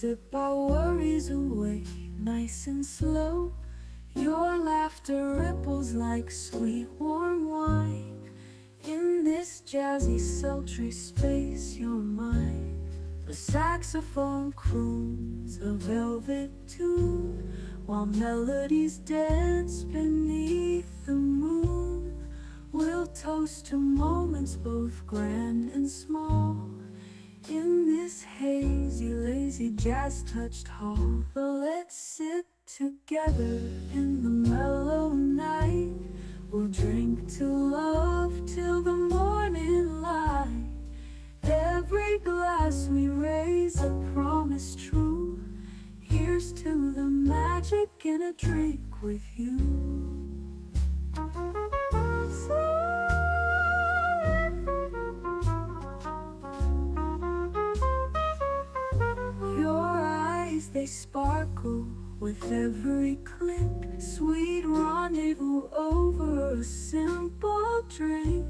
sip our worries away, nice and slow. Your laughter ripples like sweet warm wine. In this jazzy sultry space, you're mine. The saxophone croons a velvet tune, while melodies dance beneath the moon. We'll toast to moments both grand and small, in this hazy, lazy, jazz-touched hall. But let's sit together in the mellow night. We'll drink to love till the morning light. Every glass we raise a promise true. Here's to the magic in a drink with you. Your eyes, they sparkle with every click. Sweet rendezvous over a simple drink.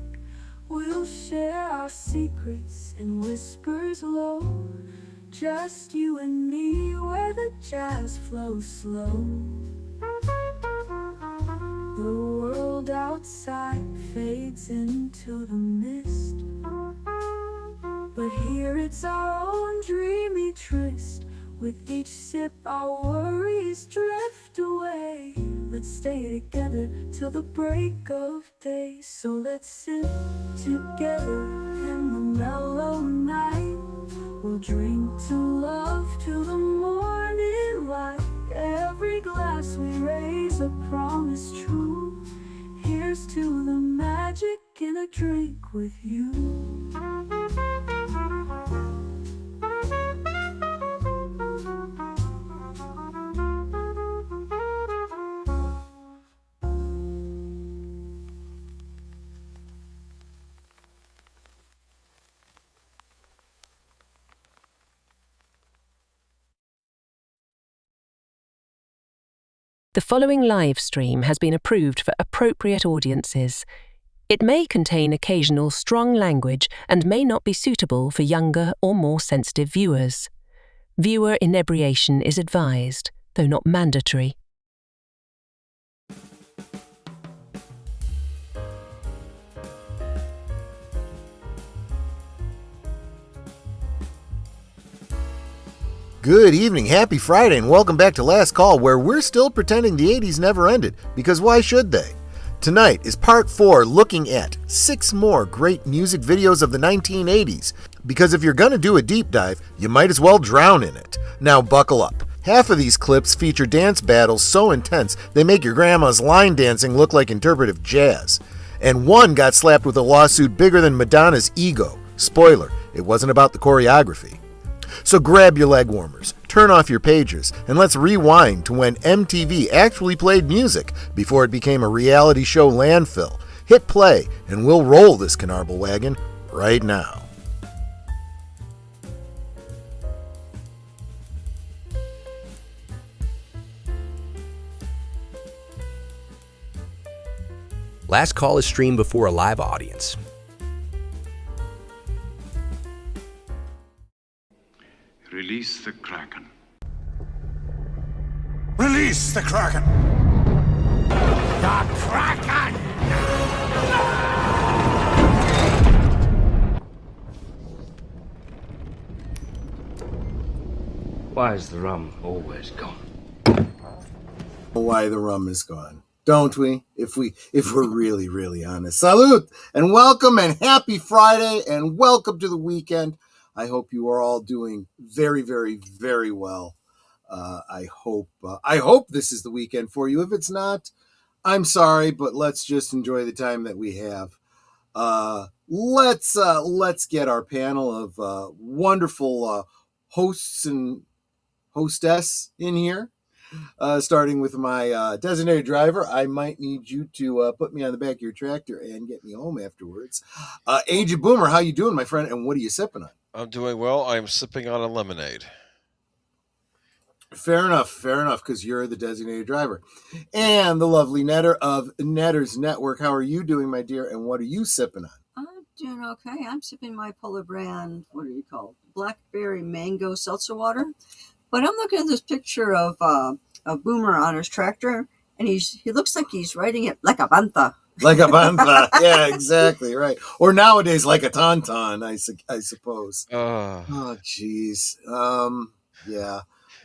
We'll share our secrets in whispers low, just you and me where the jazz flows slow. The world outside fades into the mist, but here it's our own dreamy tryst. With each sip our worries drift away. Let's stay together till the break of day. So let's sit together in the mellow night. We'll drink to love till the morning light. Every glass we raise a promise true. Here's to the magic in a drink with you. The following live stream has been approved for appropriate audiences. It may contain occasional strong language and may not be suitable for younger or more sensitive viewers. Viewer inebriation is advised, though not mandatory. Good evening, happy Friday, and welcome back to Last Call, where we're still pretending the 80s never ended, because why should they? Tonight is part 4, looking at 6 more great music videos of the 1980s, because if you're gonna do a deep dive, you might as well drown in it. Now buckle up. Half of these clips feature dance battles so intense they make your grandma's line dancing look like interpretive jazz. And one got slapped with a lawsuit bigger than Madonna's ego. Spoiler, it wasn't about the choreography. So grab your leg warmers, turn off your pagers, and let's rewind to when MTV actually played music before it became a reality show landfill. Hit play, and we'll roll this Canarble Wagon right now. Last Call is streamed before a live audience. Release the Kraken. Release the Kraken! The Kraken! Why is the rum always gone? Why the rum is gone, don't we? If we're really honest. Salute and welcome and happy Friday and welcome to the weekend. I hope you are all doing very well. I hope this is the weekend for you. If it's not, I'm sorry, but let's just enjoy the time that we have. Let's get our panel of wonderful hosts and hostess in here. Starting with my designated driver. I might need you to put me on the back of your tractor and get me home afterwards. Agent Boomer, how you doing, my friend? And what are you sipping on? I'm doing well. I'm sipping on a lemonade. Fair enough, because you're the designated driver. And the lovely Netter of Netter's Network. How are you doing, my dear, and what are you sipping on? I'm doing okay. I'm sipping my Polar brand, what are you called? Blackberry mango seltzer water. But I'm looking at this picture of a Boomer on his tractor, and he looks like he's riding it like a banta. Like a bantha. Yeah, exactly, right. Or nowadays, like a tauntaun, I suppose. Oh, jeez. Yeah.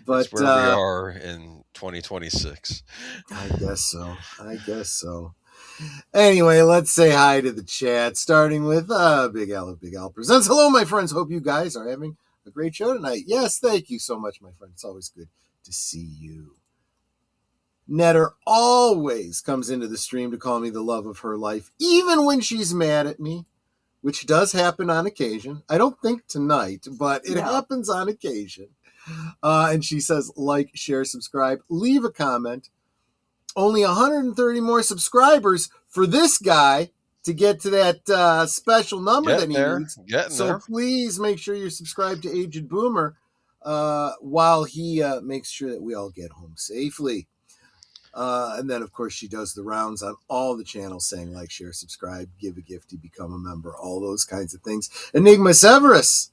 But That's where we are in 2026. I guess so. Anyway, let's say hi to the chat, starting with Big Al of Big Al Presents. Hello, my friends. Hope you guys are having a great show tonight. Yes, thank you so much, my friend. It's always good to see you. Netter always comes into the stream to call me the love of her life, even when she's mad at me, which does happen on occasion. I don't think tonight, but it happens on occasion. And she says, like, share, subscribe, leave a comment. Only 130 more subscribers for this guy to get to that special number that he needs. So please make sure you're subscribed to Aged Boomer while he makes sure that we all get home safely. And then, of course, she does the rounds on all the channels saying like, share, subscribe, give a gift to become a member, all those kinds of things. Enigma Severus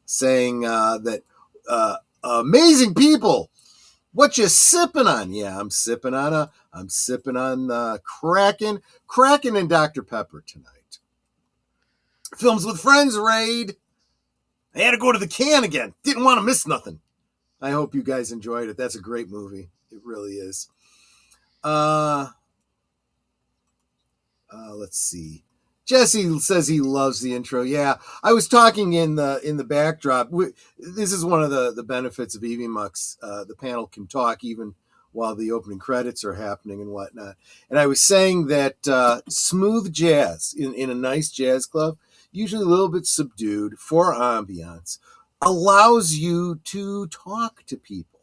saying that amazing people, what you sipping on? Yeah, I'm sipping on Kraken and Dr. Pepper tonight. Films with Friends raid. I had to go to the can again. Didn't want to miss nothing. I hope you guys enjoyed it. That's a great movie. It really is. Let's see. Jesse says he loves the intro. Yeah, I was talking in the backdrop. This is one of the benefits of EVMux. The panel can talk even while the opening credits are happening and whatnot. And I was saying that smooth jazz in a nice jazz club, usually a little bit subdued for ambiance, allows you to talk to people.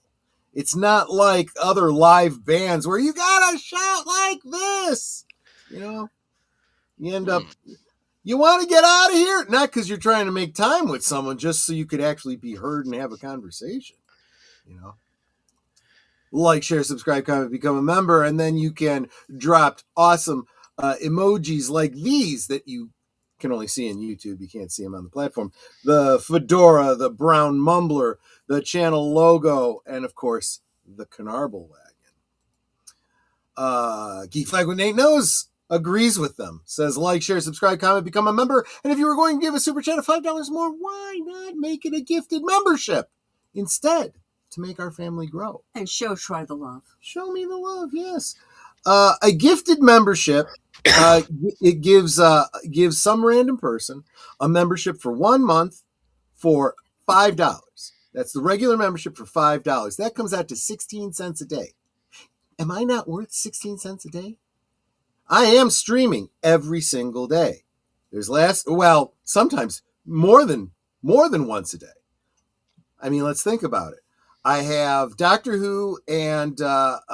It's not like other live bands where you gotta shout like this. You know, you end up, you want to get out of here, not because you're trying to make time with someone, just so you could actually be heard and have a conversation. You know, like, share, subscribe, comment, become a member, and then you can drop awesome emojis like these that you can only see in YouTube. You can't see them on the platform. The fedora, the brown mumbler, the channel logo, and of course, the Canarble Wagon. Geek Flag with Nate Knows agrees with them. Says like, share, subscribe, comment, become a member. And if you were going to give a super chat of $5 more, why not make it a gifted membership instead to make our family grow? And try the love. Show me the love, yes. A gifted membership, it gives some random person a membership for 1 month for $5. That's the regular membership for $5. That comes out to 16 cents a day. Am I not worth 16 cents a day? I am streaming every single day. There's sometimes more than once a day. I mean, let's think about it. I have Doctor Who and Geeky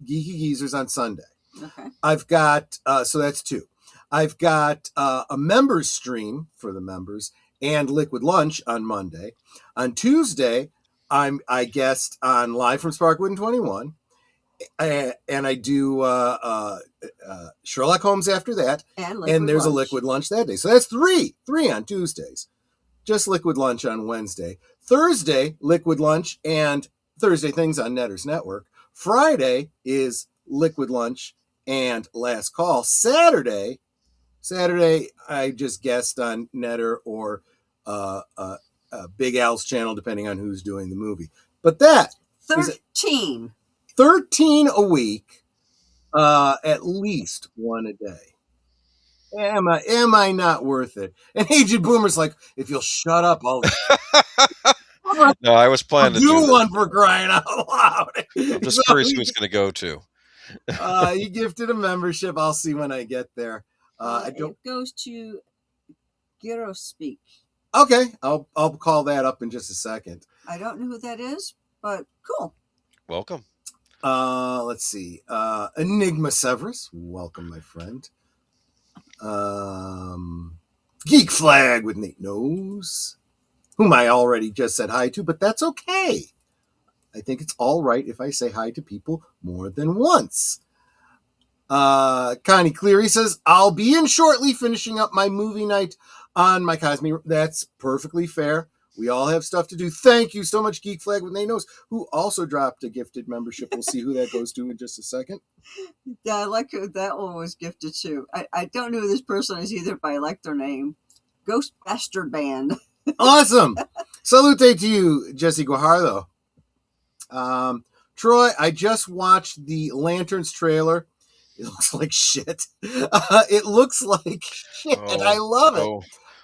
Geezers on Sunday. Okay. I've got, so that's 2. I've got a members stream for the members and Liquid Lunch on Monday. On Tuesday, I guest on Live from Sparkwood and 21. And I do Sherlock Holmes after that. And there's a Liquid Lunch that day. So that's 3 on Tuesdays. Just Liquid Lunch on Wednesday. Thursday, Liquid Lunch and Thursday Things on Netter's Network. Friday is Liquid Lunch and Last Call. Saturday, I just guest on Netter or Big Al's channel, depending on who's doing the movie. But that 13 a week, at least 1 a day. Am I not worth it? And Aged Boomer's like, if you'll shut up, I'll No, I was planning to do one for crying out loud. I'm just curious who it's going to go to. He gifted a membership. I'll see when I get there. It goes to Giro Speak. Okay, I'll call that up in just a second. I don't know who that is, but cool. Welcome. Let's see. Enigma Severus, welcome, my friend. Geek Flag with Nate Knows, whom I already just said hi to, but that's okay. I think it's all right if I say hi to people more than once. Connie Cleary says, I'll be in shortly finishing up my movie night on my Cosme. That's perfectly fair. We all have stuff to do. Thank you so much, Geek Flag with Nate Knows, who also dropped a gifted membership. We'll see who that goes to in just a second. Yeah, I like who that one was gifted to. I don't know who this person is either, but I like their name. Ghost Bastard Band. Awesome. Salute to you, Jesse Guajardo. Troy, I just watched the Lanterns trailer. It looks like shit. It looks like shit. I love it.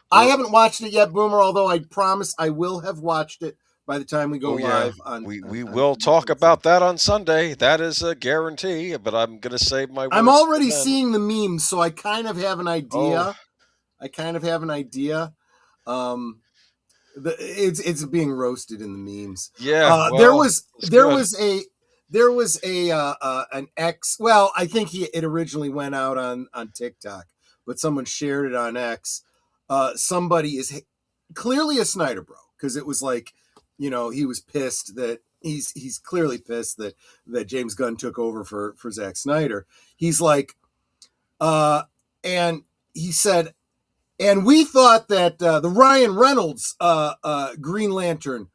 I haven't watched it yet, Boomer, although I promise I will have watched it by the time we go live. We will talk about that on Sunday. That is a guarantee, but I'm going to save my words. I'm already seeing the memes, so I kind of have an idea. It's being roasted in the memes. Yeah, there was an X. Well, I think it originally went out on TikTok, but someone shared it on X. Somebody is clearly a Snyder bro, because it was like, he was pissed that he's clearly pissed that James Gunn took over for Zack Snyder. He's like, and he said, and we thought that the Ryan Reynolds Green Lantern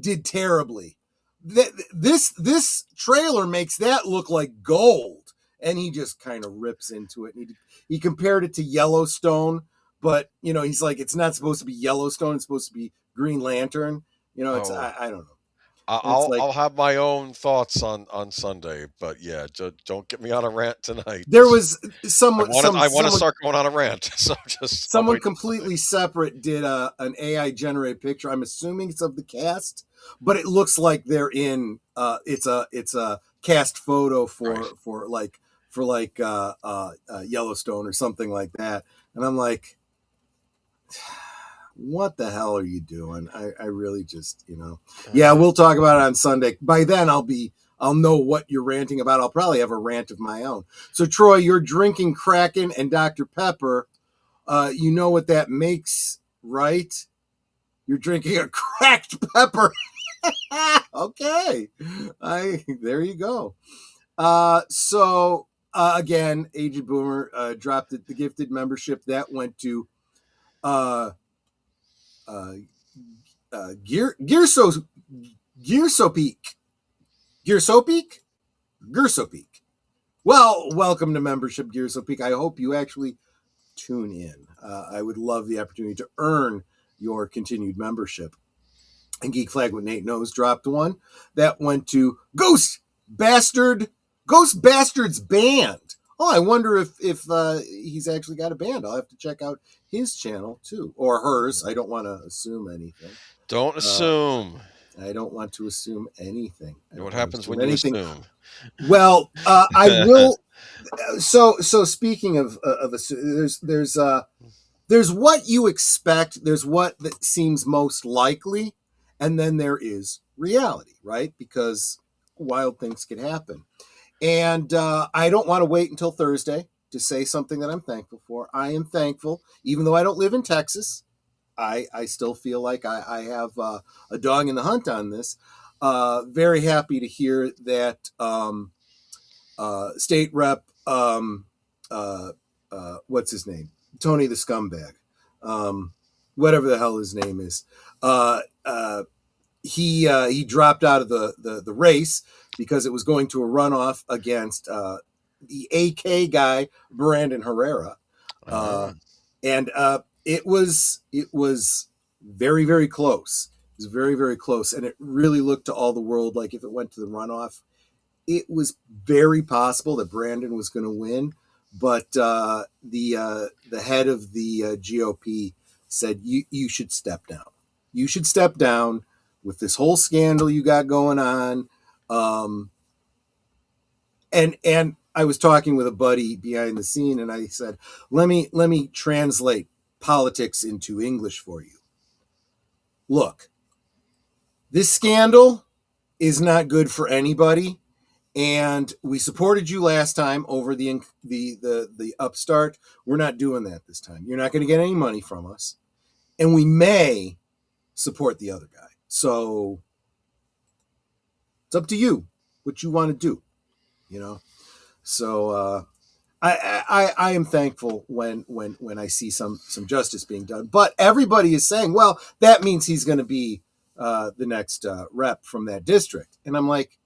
did terribly. This trailer makes that look like gold, and he just kind of rips into it. And he compared it to Yellowstone, but he's like, it's not supposed to be Yellowstone; it's supposed to be Green Lantern. It's I don't know. I'll have my own thoughts on Sunday, but yeah, don't get me on a rant tonight. There was someone. I want to start going on a rant. So just someone completely separate did an AI generated picture. I'm assuming it's of the cast, but it looks like they're in. It's a cast photo for Yellowstone or something like that, and I'm like, what the hell are you doing? I really just, yeah, we'll talk about it on Sunday. By then I'll know what you're ranting about. I'll probably have a rant of my own. So Troy, you're drinking Kraken and Dr. Pepper. You know what that makes, right? You're drinking a cracked pepper. Okay. There you go. So again, Aged Boomer dropped the gifted membership that went to Gearsopeak. Well, welcome to membership, Gearsopeak. I hope you actually tune in. I would love the opportunity to earn your continued membership. And Geek Flag with Nate Knows dropped one that went to Ghost Bastards Band. Oh, I wonder if he's actually got a band. I'll have to check out his channel too, or hers. I don't want to assume anything. Don't assume. I don't want to assume anything. What happens when you assume? Well, I will. So speaking of there's what you expect. There's what that seems most likely, and then there is reality, right? Because wild things can happen. And I don't want to wait until Thursday to say something that I'm thankful for. I am thankful, even though I don't live in Texas, I still feel like I have a dog in the hunt on this. Very happy to hear that State Rep, what's his name? Tony the Scumbag, whatever the hell his name is. He dropped out of the race because it was going to a runoff against the AK guy, Brandon Herrera. And it was very, very close. It was very, very close. And it really looked to all the world like if it went to the runoff, it was very possible that Brandon was going to win. But the head of the GOP said, you should step down. You should step down with this whole scandal you got going on. And I was talking with a buddy behind the scene, and I said, let me translate politics into English for you. Look, this scandal is not good for anybody, and we supported you last time over the upstart. We're not doing that this time. You're not going to get any money from us, and we may support the other guy. So it's up to you what you want to do, So I am thankful when I see some justice being done. But everybody is saying, well, that means he's going to be the next rep from that district, and I'm like,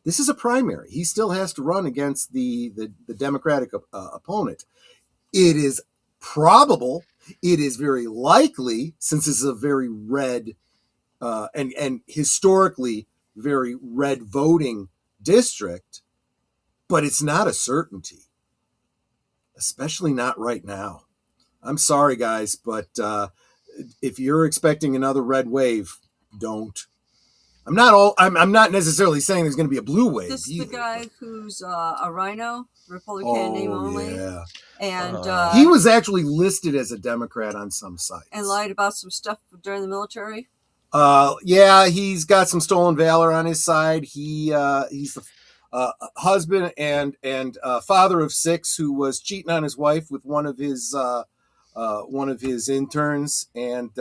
this is a primary. He still has to run against the Democratic opponent. It is probable. It is very likely, since this is a very red and historically very red voting district, but it's not a certainty, especially not right now. I'm sorry, guys, but if you're expecting another red wave, don't. I'm not necessarily saying there's going to be a blue wave. This is either, the guy who's a rhino, Republican name only. Yeah. And he was actually listed as a Democrat on some sites. And lied about some stuff during the military. Yeah, he's got some stolen valor on his side. He's the husband and father of 6 who was cheating on his wife with one of his interns, and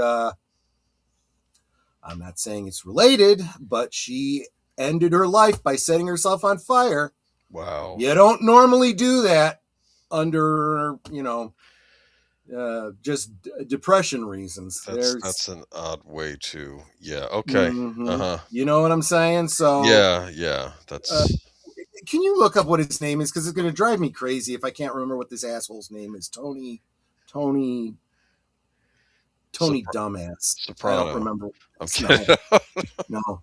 I'm not saying it's related, but she ended her life by setting herself on fire. Wow. You don't normally do that under, just depression reasons. That's an odd way to, yeah. Okay. Mm-hmm. You know what I'm saying? So yeah. That's. Can you look up what his name is? Because it's going to drive me crazy if I can't remember what this asshole's name is. Tony Dumbass. Soprano. I don't remember. I'm kidding. No.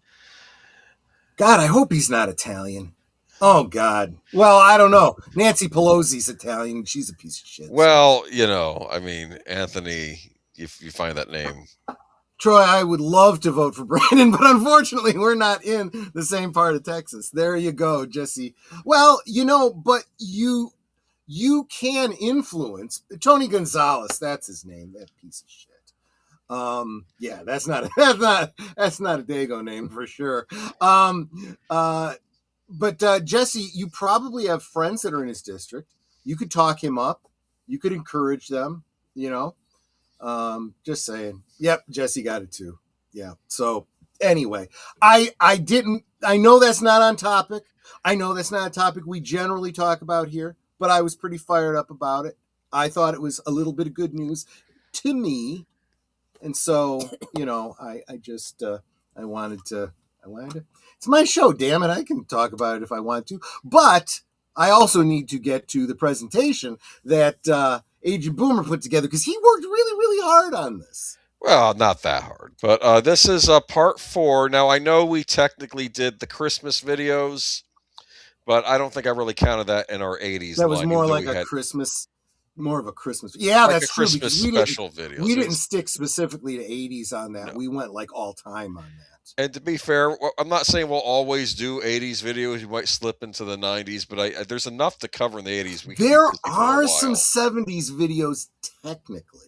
God, I hope he's not Italian. Oh, God. Well, I don't know. Nancy Pelosi's Italian. She's a piece of shit. Well, I mean, Anthony, if you find that name. Troy, I would love to vote for Brandon, but unfortunately, we're not in the same part of Texas. There you go, Jesse. Well, but you can influence Tony Gonzalez. That's his name. That piece of shit. Yeah, that's not a Dago name for sure. But Jesse, you probably have friends that are in his district. You could talk him up. You could encourage them. Just saying. Yep, Jesse got it too. Yeah. So anyway, I know that's not on topic. I know that's not a topic we generally talk about here, but I was pretty fired up about it. I thought it was a little bit of good news to me. And so, I wanted to, it's my show, damn it. I can talk about it if I want to, but I also need to get to the presentation that Agent Boomer put together because he worked really, really hard on this. Well, not that hard, but this is part 4. Now, I know we technically did the Christmas videos, but I don't think I really counted that in our 80s. That was more like a Christmas. More of a Christmas. Yeah, like that's a true. Christmas Because special video. We didn't stick specifically to 80s on that. No. We went like all time on that. And to be fair, I'm not saying we'll always do 80s videos. We might slip into the 90s, but there's enough to cover in the 80s. There are some 70s videos, technically.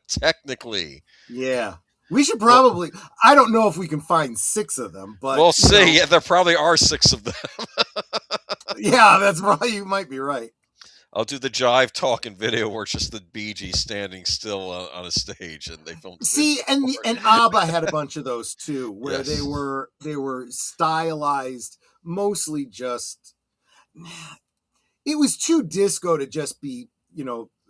Technically. Yeah. We should probably, I don't know if we can find 6 of them, but. We'll see. Yeah, there probably are 6 of them. Yeah, that's probably, you might be right. I'll do the jive talking video where it's just the Bee Gees standing still on a stage, and they filmed. See, and ABBA had a bunch of those too, where yes. they were stylized, mostly just. It was too disco to just be,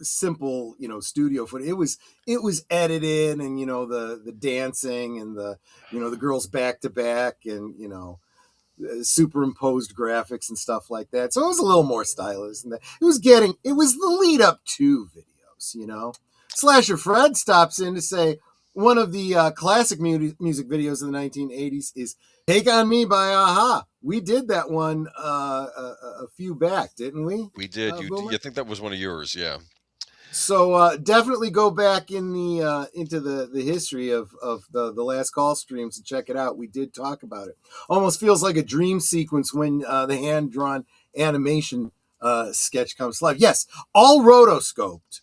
simple, studio footage. It was edited, and the dancing and the girls back to back, and superimposed graphics and stuff like that. So it was a little more stylish than that. It was the lead up to videos, Slasher Fred stops in to say one of the classic music videos of the 1980s is Take On Me by Aha. We did that one a few back, didn't we? We did. You think that was one of yours, yeah. So definitely go back in the into the history of the last call streams and check it out. We did talk about it. Almost feels like a dream sequence when the hand-drawn animation sketch comes to life. Yes, all rotoscoped,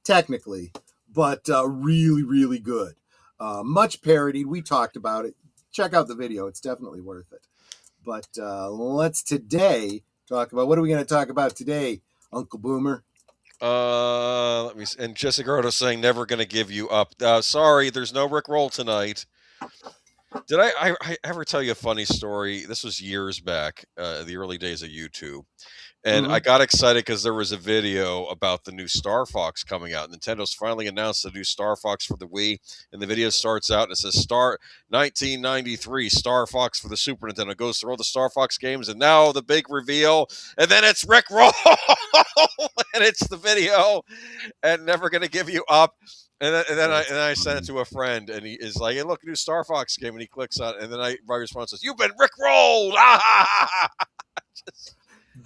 technically, but really, really good. Much parodied. We talked about it. Check out the video. It's definitely worth it. But let's today talk about, what are we going to talk about today, Uncle Boomer? Let me see. And Jessica Grotto saying never gonna give you up. Sorry, there's no Rick Roll tonight. Did I ever tell you a funny story? This was years back, the early days of YouTube. And I Mhm. got excited because there was a video about the new Star Fox coming out. Nintendo's finally announced the new Star Fox for the Wii, and the video starts out and it says Star 1993 Star Fox for the Super Nintendo. It goes through all the Star Fox games, and now the big reveal, and then it's Rick Roll, and it's the video, and Never Gonna Give You Up. And then I sent it to a friend, and he is like, "Hey, look, new Star Fox game," and he clicks on it, and then my response is, "You've been Rick rolled!" Just,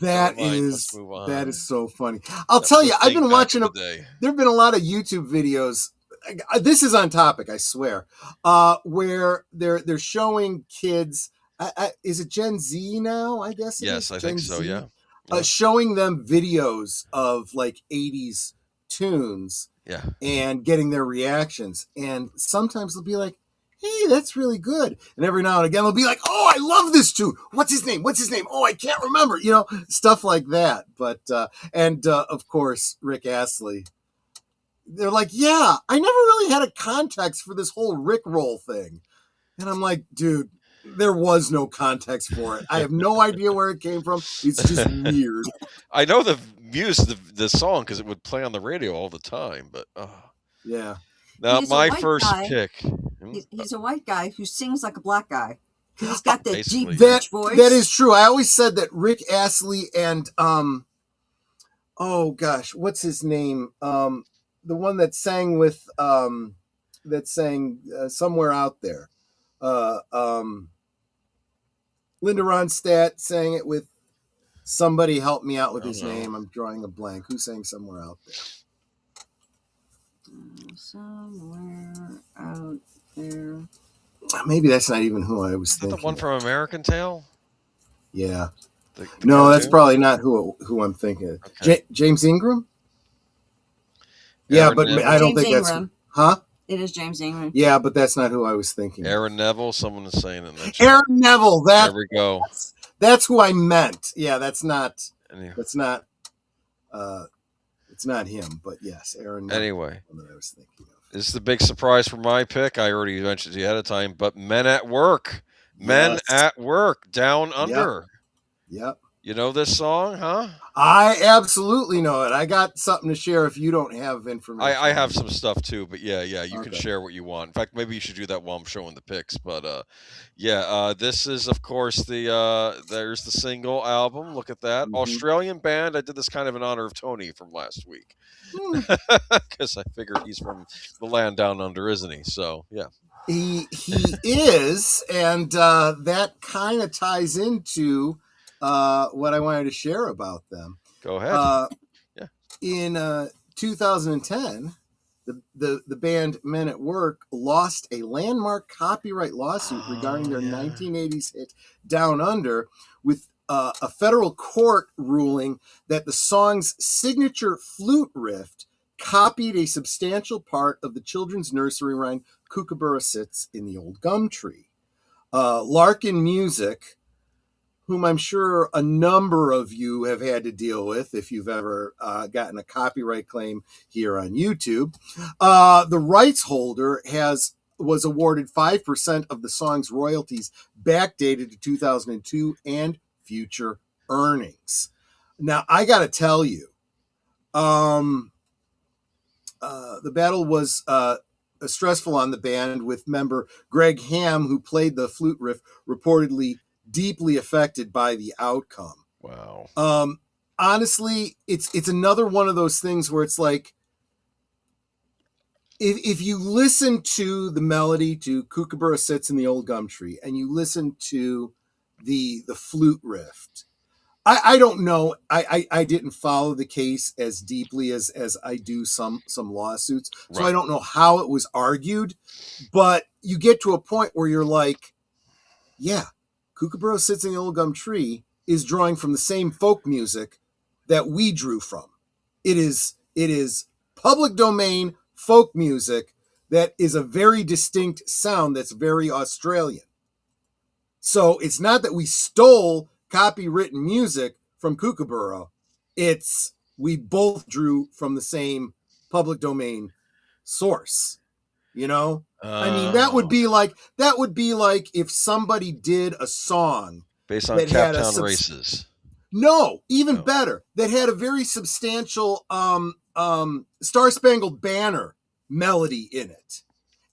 never mind. Let's move on. That is so funny. I'll That tell was you, a I've thing been back watching in the day. There have been a lot of YouTube videos. This is on topic, I swear. Where they're showing kids. Is it Gen Z now? I guess. Yes, I think so. Yeah. Showing them videos of like 80s tunes Yeah. and getting their reactions. And sometimes they'll be like, "Hey, that's really good." And every now and again they'll be like, "Oh, I love this tune. What's his name? What's his name? Oh, I can't remember." Stuff like that. But of course, Rick Astley. They're like, "Yeah, I never really had a context for this whole Rick roll thing." And I'm like, "Dude, there was no context for it. I have no idea where it came from. It's just weird." I know the the song because it would play on the radio all the time. But Yeah. now He's a my white first guy. pick. He's a white guy who sings like a black guy. He's got that deep Basically, voice. That is true. I always said that Rick Astley and oh gosh, what's his name? The one that sang with Somewhere Out There. Linda Ronstadt sang it with somebody. Help me out with his name. I'm drawing a blank. Who sang Somewhere Out There? Somewhere Out There. Maybe that's not even who I was thinking. The one from American Tail. Yeah. The No, that's cartoon? probably not who I'm thinking of. Okay. James Ingram? Yeah, Aaron but Neville? I don't James think that's... Ingram. Huh? It is James Ingram. Yeah, but that's not who I was thinking of. Aaron Neville. Someone is saying it. In that Aaron Neville. there we go. That's who I meant. Yeah, that's not... Anyway. That's not... it's not him, but yes, Aaron Neville. Anyway. That I was thinking of. This is the big surprise for my pick. I already mentioned it ahead of time, but Men at Work. Men Yes. at Work. Down Under. Yep. You know this song, huh? I absolutely know it. I got something to share if you don't have information. I have some stuff too, but yeah, you can Okay. share what you want. In fact, maybe you should do that while I'm showing the picks. But this is of course there's the single album. Look at that. Australian band. I did this kind of in honor of Tony from last week. Because I figured he's from the land down under, isn't he? So yeah. He is, and that kind of ties into what I wanted to share about them. Go ahead. In 2010, the band Men at Work lost a landmark copyright lawsuit regarding their 1980s hit Down Under, with a federal court ruling that the song's signature flute riff copied a substantial part of the children's nursery rhyme Kookaburra Sits in the Old Gum Tree. Larkin Music, whom I'm sure a number of you have had to deal with if you've ever gotten a copyright claim here on YouTube. The rights holder was awarded 5% of the song's royalties backdated to 2002 and future earnings. Now, I got to tell you, the battle was stressful on the band, with member Greg Ham, who played the flute riff, reportedly deeply affected by the outcome. Wow. Honestly, it's another one of those things where it's like, if you listen to the melody to Kookaburra Sits in the Old Gum Tree and you listen to the flute riff, I don't know. I didn't follow the case as deeply as I do some lawsuits, so I don't know how it was argued. But you get to a point where you're like, yeah, Kookaburra Sits in the Old Gum Tree is drawing from the same folk music that we drew from. It is public domain folk music that is a very distinct sound that's very Australian. So it's not that we stole copywritten music from Kookaburra. We both drew from the same public domain source. You know, I mean, that would be like if somebody did a song based on that had a Captown Races. No, even better. That had a very substantial Star Spangled Banner melody in it.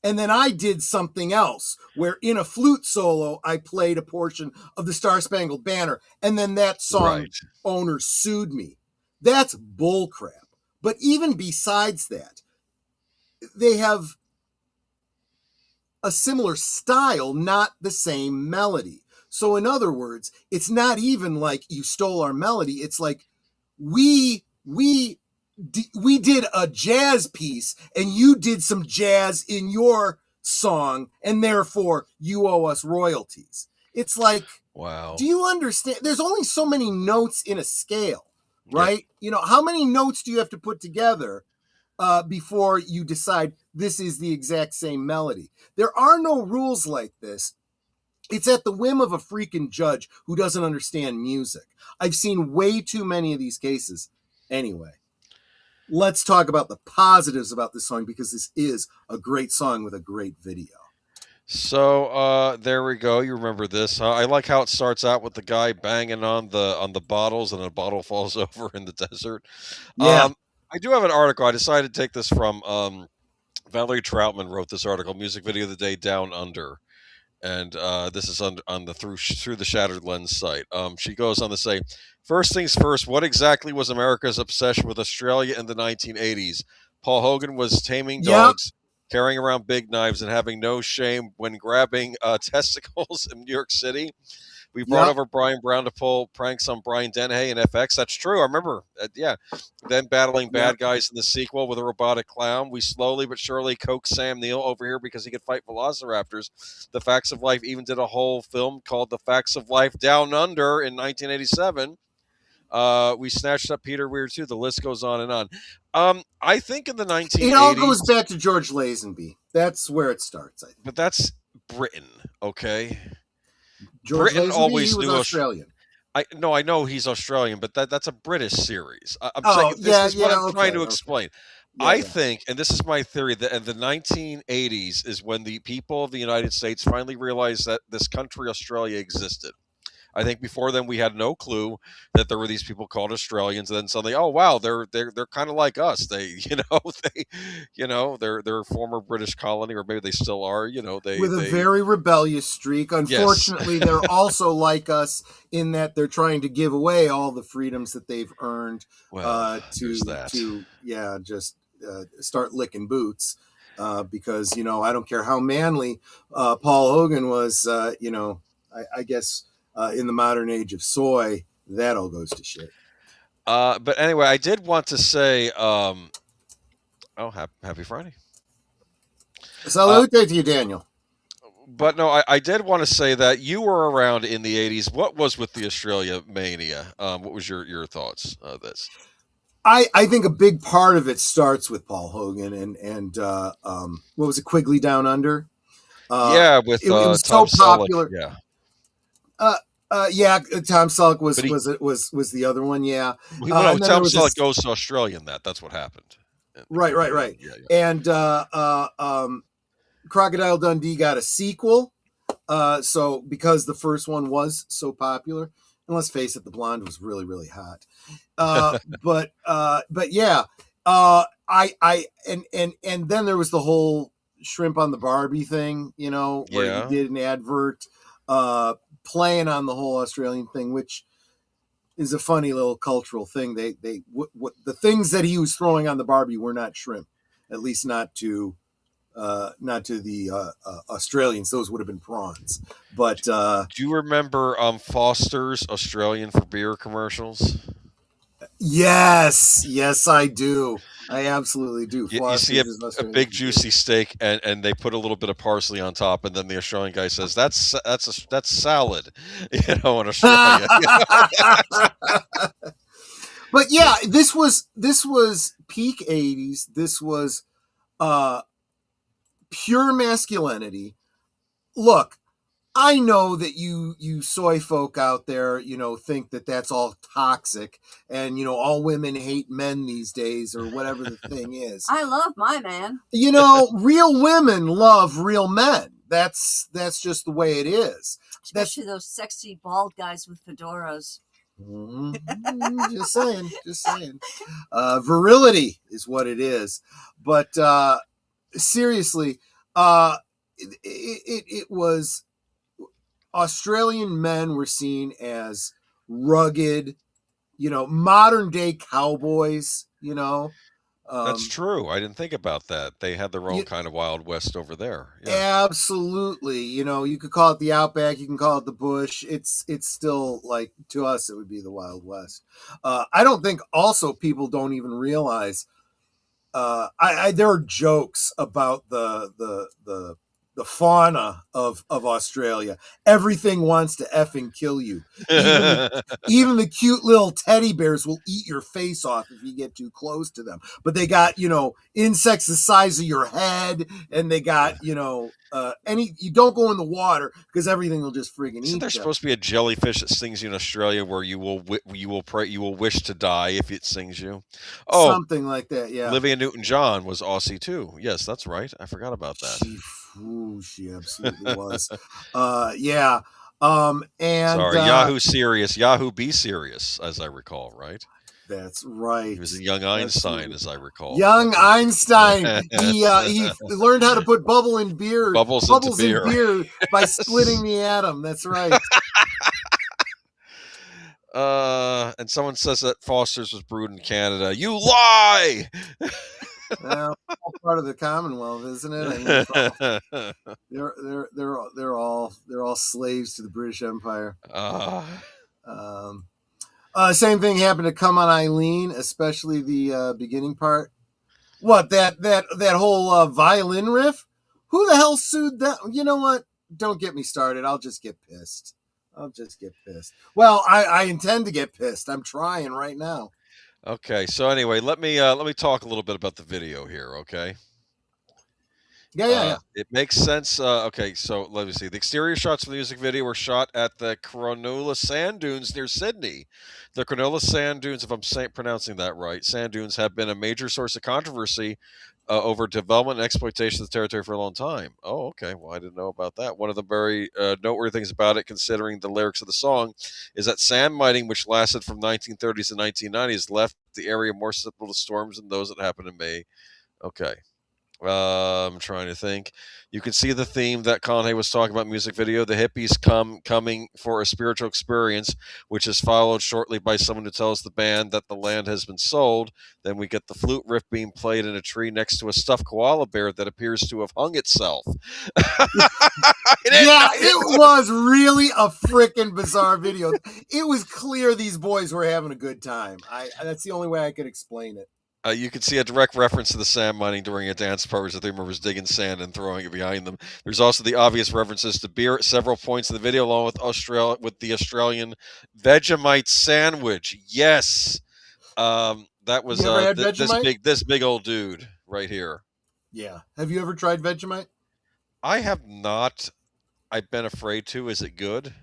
And then I did something else where in a flute solo, I played a portion of the Star Spangled Banner. And then that song owner sued me. That's bullcrap. But even besides that, they have a similar style, not the same melody. So in other words, it's not even like you stole our melody. It's like we did a jazz piece and you did some jazz in your song and therefore you owe us royalties. It's like, wow. Do you understand? There's only so many notes in a scale, right? Yep. You know, how many notes do you have to put together before you decide this is the exact same melody? There are no rules like this. It's at the whim of a freaking judge who doesn't understand music. I've seen way too many of these cases. Anyway, let's talk about the positives about this song, because this is a great song with a great video. So there we go. You remember this? I like how it starts out with the guy banging on the bottles, and a bottle falls over in the desert. Yeah. I do have an article. I decided to take this from Valerie Troutman wrote this article, Music Video of the Day Down Under. And this is on the through the Shattered Lens site. She goes on to say, first things first, what exactly was America's obsession with Australia in the 1980s? Paul Hogan was taming dogs, carrying around big knives, and having no shame when grabbing testicles in New York City. We brought over Brian Brown to pull pranks on Brian Dennehy and FX. That's true. I remember. Then battling bad guys in the sequel with a robotic clown. We slowly but surely coaxed Sam Neill over here because he could fight velociraptors. The Facts of Life even did a whole film called The Facts of Life Down Under in 1987. We snatched up Peter Weir too. The list goes on and on. I think in the 1980s... It all goes back to George Lazenby. That's where it starts, I think. But that's Britain, okay? George Britain Lazenby, always he was knew Australian. I know he's Australian, but that's a British series. I'm saying this is what I'm trying to explain. I think, and this is my theory, that in the 1980s is when the people of the United States finally realized that this country, Australia, existed. I think before then we had no clue that there were these people called Australians, and then suddenly, oh wow, they're kind of like us. They're a former British colony, or maybe they still are. With a very rebellious streak. Unfortunately, they're also like us in that they're trying to give away all the freedoms that they've earned start licking boots. Because I don't care how manly Paul Hogan was. I guess. In the modern age of soy, that all goes to shit. But anyway, I did want to say, happy Friday. Salute to you, Daniel. But no, I did want to say that you were around in the 80s. What was with the Australia mania? What was your thoughts of this? I think a big part of it starts with Paul Hogan and what was it, Quigley Down Under? With it was Tom so popular. Selleck, Tom Selleck was the other one. Yeah, Tom Selleck goes to Australia. That's what happened. Right. And Crocodile Dundee got a sequel. So because the first one was so popular, and let's face it, the blonde was really, really hot. But yeah, and then there was the whole shrimp on the Barbie thing, where he did an advert. Playing on the whole Australian thing, which is a funny little cultural thing. The things that he was throwing on the Barbie were not shrimp, at least not to the Australians. Those would have been prawns. But do you remember Foster's Australian for beer commercials? Yes, I do. I absolutely do. You see a big juicy steak, and they put a little bit of parsley on top, and then the Australian guy says, "That's salad," in Australia. But yeah, this was peak 80s. This was pure masculinity. Look, I know that you soy folk out there, think that that's all toxic, and all women hate men these days, or whatever the thing is. I love my man. Real women love real men. That's just the way it is. Especially those sexy bald guys with fedoras. Just saying. Virility is what it is. But seriously, it was Australian men were seen as rugged, modern day cowboys. That's true. I didn't think about that. They had their own kind of Wild West over there. Yeah. Absolutely. You could call it the Outback. You can call it the Bush. It's still, like, to us, it would be the Wild West. I don't think also people don't even realize. There are jokes about the fauna of Australia. Everything wants to effing kill you. Even the cute little teddy bears will eat your face off if you get too close to them. But they got, insects the size of your head, and they got, you don't go in the water because everything will just friggin' eat you. Isn't there supposed to be a jellyfish that stings you in Australia where you will wish to die if it stings you? Oh, something like that. Yeah. Olivia Newton-John was Aussie too. Yes, that's right. I forgot about that. She absolutely was. Yeah. And sorry, Yahoo Serious, Yahoo Be Serious, as I recall, right? That's right. He was a young Einstein, as I recall. Young Einstein. He learned how to put bubbles in beer by splitting the atom. That's right. And someone says that Foster's was brewed in Canada. You lie. Well, all part of the Commonwealth, isn't it? I mean, they're all slaves to the British Empire. Same thing happened to Come On Eileen, especially the beginning part. What, that whole violin riff? Who the hell sued that? You know what? Don't get me started. I'll just get pissed. Well, I intend to get pissed. I'm trying right now. Okay, so anyway, let me talk a little bit about the video here, okay? Yeah. It makes sense. Okay, so let me see. The exterior shots for the music video were shot at the Cronulla Sand Dunes near Sydney. The Cronulla Sand Dunes, if I'm pronouncing that right, sand dunes have been a major source of controversy over development and exploitation of the territory for a long time. Oh, okay. Well, I didn't know about that. One of the very noteworthy things about it, considering the lyrics of the song, is that sand mining, which lasted from 1930s to 1990s, left the area more susceptible to storms than those that happened in May. Okay. I'm trying to think. You can see the theme that Conhay was talking about in the music video. The hippies coming for a spiritual experience, which is followed shortly by someone who tells the band that the land has been sold. Then we get the flute riff being played in a tree next to a stuffed koala bear that appears to have hung itself. It was really a freaking bizarre video. It was clear these boys were having a good time. That's the only way I could explain it. You can see a direct reference to the sand mining during a dance part, as the members digging sand and throwing it behind them. There's also the obvious references to beer at several points in the video, along with the Australian Vegemite sandwich. Yes, that was this big old dude right here. Yeah. Have you ever tried Vegemite? I have not. I've been afraid to. Is it good?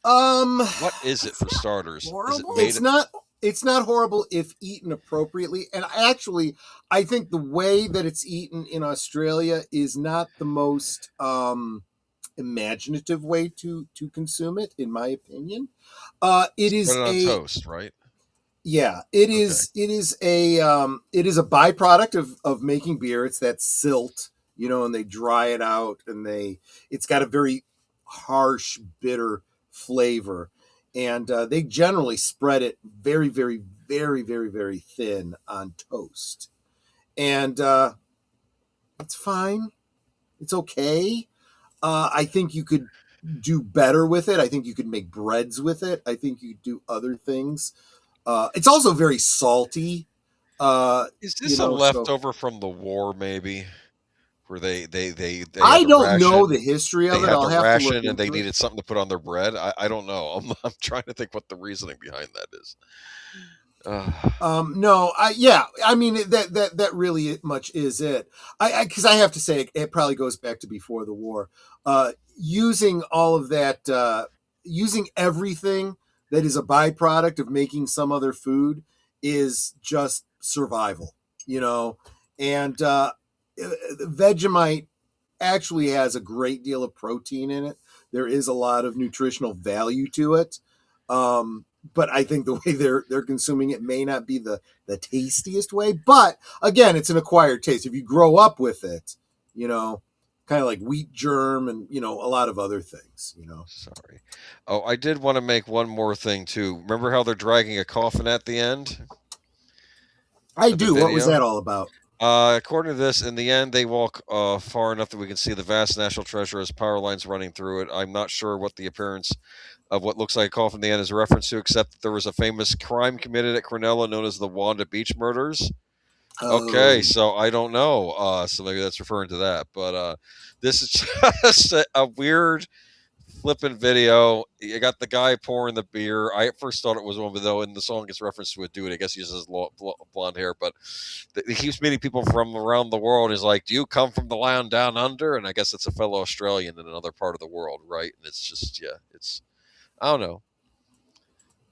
What is it for starters? Horrible? It's not horrible if eaten appropriately. And I think the way that it's eaten in Australia is not the most imaginative way to consume it, in my opinion. It is put it on toast, right? Yeah, it is. Okay. It is a byproduct of making beer. It's that silt, and they dry it out, and it's got a very harsh, bitter flavor. And they generally spread it very, very, very, very, very thin on toast. And it's fine. It's okay. I think you could do better with it. I think you could make breads with it. I think you could do other things. It's also very salty. Is this a leftover from the war, maybe? Where they I don't know the history of it. I'll have to look and they needed something to put on their bread. I don't know. I'm trying to think what the reasoning behind that is. No, I mean that really much is it. Because I have to say it probably goes back to before the war. Using all of that, using everything that is a byproduct of making some other food is just survival, you know. And Vegemite actually has a great deal of protein in it. There is a lot of nutritional value to it. But I think the way they're consuming it may not be the tastiest way. But again, it's an acquired taste. If you grow up with it, you know, kind of like wheat germ and, you know, a lot of other things, you know. Sorry. Oh, I did want to make one more thing too. Remember how they're dragging a coffin at the end? I do. What was that all about? According to this, in the end, they walk far enough that we can see the vast national treasure as power lines running through it. I'm not sure what the appearance of what looks like a coffin in the end is a reference to, except that there was a famous crime committed at Cronulla known as the Wanda Beach murders. Okay, so I don't know. So maybe that's referring to that. But this is just a weird flipping video. You got the guy pouring the beer. I at first thought it was a woman, though, in the song it's reference to a dude. I guess he just has blonde hair, but he keeps meeting people from around the world. He's like, "Do you come from the land down under?" And I guess it's a fellow Australian in another part of the world, right? And it's just, yeah, it's, I don't know.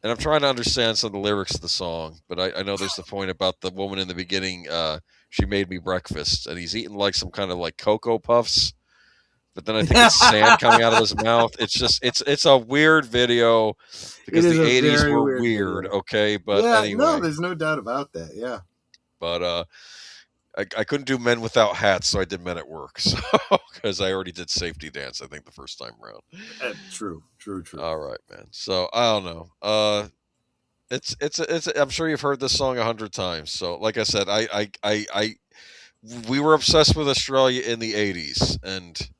And I'm trying to understand some of the lyrics of the song, but I know there's the point about the woman in the beginning. She made me breakfast, and he's eating like some kind of like Cocoa Puffs. But then I think it's sand coming out of his mouth. It's just it's a weird video because the 80s were weird, okay? But yeah, anyway. no, there's no doubt about that. Yeah. But I couldn't do Men Without Hats, so I did Men at Work. So because I already did Safety Dance, I think the first time around. True. All right, man. So I don't know. It's I'm sure you've heard this song 100 times. So like I said, we were obsessed with Australia in the 80s, and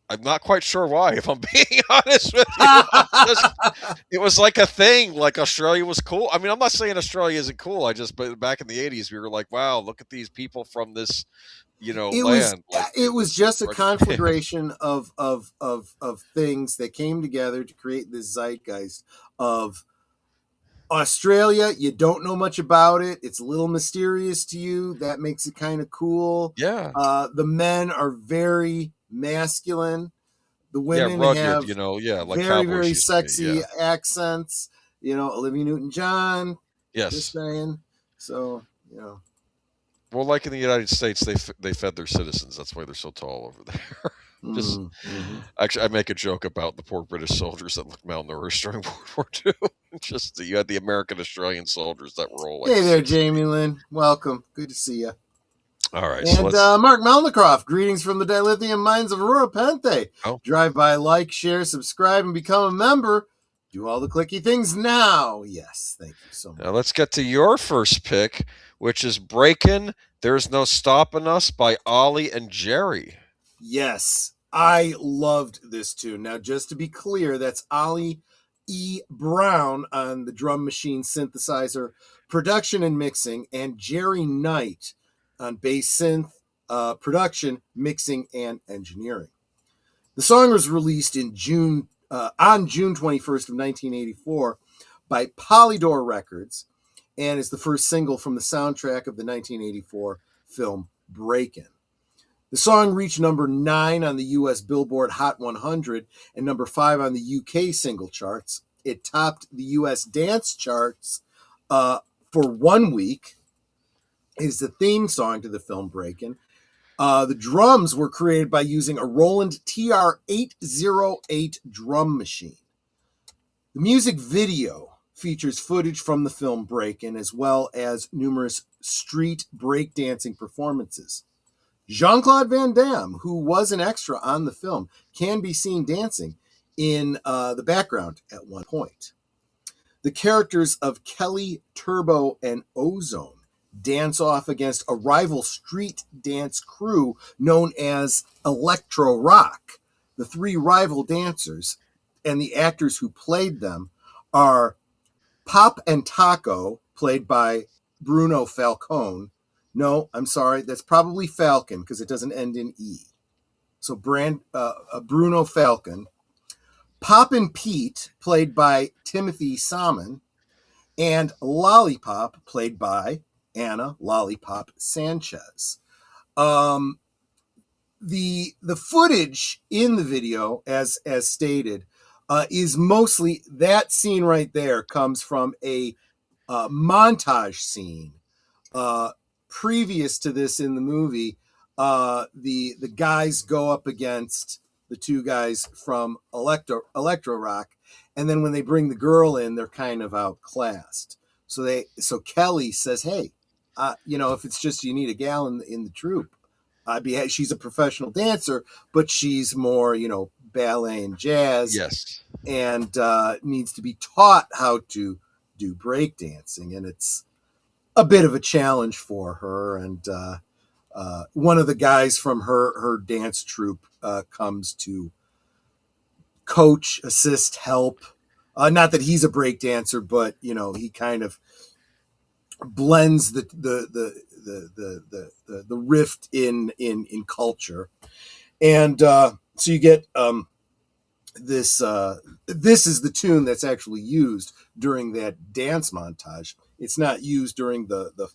I'm not quite sure why, if I'm being honest with you. It was like a thing, like Australia was cool. I mean, I'm not saying Australia isn't cool. But back in the 80s, we were like, wow, look at these people from this, land. It was just a conflagration of things that came together to create this zeitgeist of Australia. You don't know much about it. It's a little mysterious to you. That makes it kind of cool. Yeah. The men are very masculine. The women rugged, have like very, very sexy accents. Olivia Newton-John. Yes. Just saying. So, Well, like in the United States, they fed their citizens. That's why they're so tall over there. Actually, I make a joke about the poor British soldiers that looked malnourished during World War II. Just you had the American Australian soldiers that were all like. Hey there, Jamie Lynn. Welcome. Good to see you. All right. And Mark Melnicroft, greetings from the dilithium mines of Aurora Pente. Oh. Drive by, like, share, subscribe, and become a member. Do all the clicky things now. Yes, thank you so much. Now let's get to your first pick, which is Breakin' There's No Stopping Us by Ollie and Jerry. Yes, I loved this tune. Now, just to be clear, that's Ollie E. Brown on the drum machine synthesizer, production and mixing, and Jerry Knight on bass synth, production, mixing, and engineering. The song was released in on June 21st of 1984 by Polydor Records, and is the first single from the soundtrack of the 1984 film Breakin'. The song reached number 9 on the U.S. Billboard Hot 100 and number 5 on the UK single charts. It topped the U.S. dance charts for 1 week. It is the theme song to the film Breakin'. The drums were created by using a Roland TR-808 drum machine. The music video features footage from the film Breakin', as well as numerous street breakdancing performances. Jean-Claude Van Damme, who was an extra on the film, can be seen dancing in the background at one point. The characters of Kelly, Turbo, and Ozone dance off against a rival street dance crew known as Electro Rock. The 3 rival dancers and the actors who played them are Pop and Taco, played by Bruno Falcone. No, I'm sorry, that's probably Falcon because it doesn't end in E. So Bruno Falcon. Pop and Pete, played by Timothy Salmon. and Lollipop, played by Anna Lollipop Sanchez. Um, the footage in the video, as stated, is mostly that scene right there comes from a montage scene. Previous to this in the movie, the guys go up against the two guys from Electro Rock, and then when they bring the girl in, they're kind of outclassed. So Kelly says, "Hey, if it's just you need a gal in the troupe, she's a professional dancer, but she's more, ballet and jazz, Yes, and needs to be taught how to do breakdancing, and it's a bit of a challenge for her." And one of the guys from her dance troupe comes to coach, assist, help. Not that he's a break dancer, but he kind of blends the rift in culture, and so you get this. This is the tune that's actually used during that dance montage. It's not used during the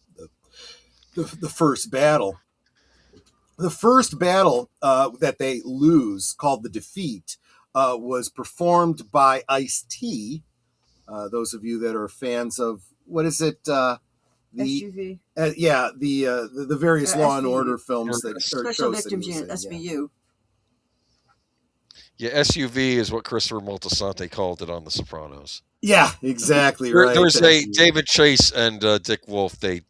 first battle. The first battle that they lose, called the Defeat, was performed by Ice-T. Those of you that are fans of, what is it? SUV. The various Law and Order films that Special Victims Unit, SVU. yeah. SUV is what Christopher Moltisanti called it on The Sopranos. Yeah, exactly right. There's a David Chase and Dick Wolf. They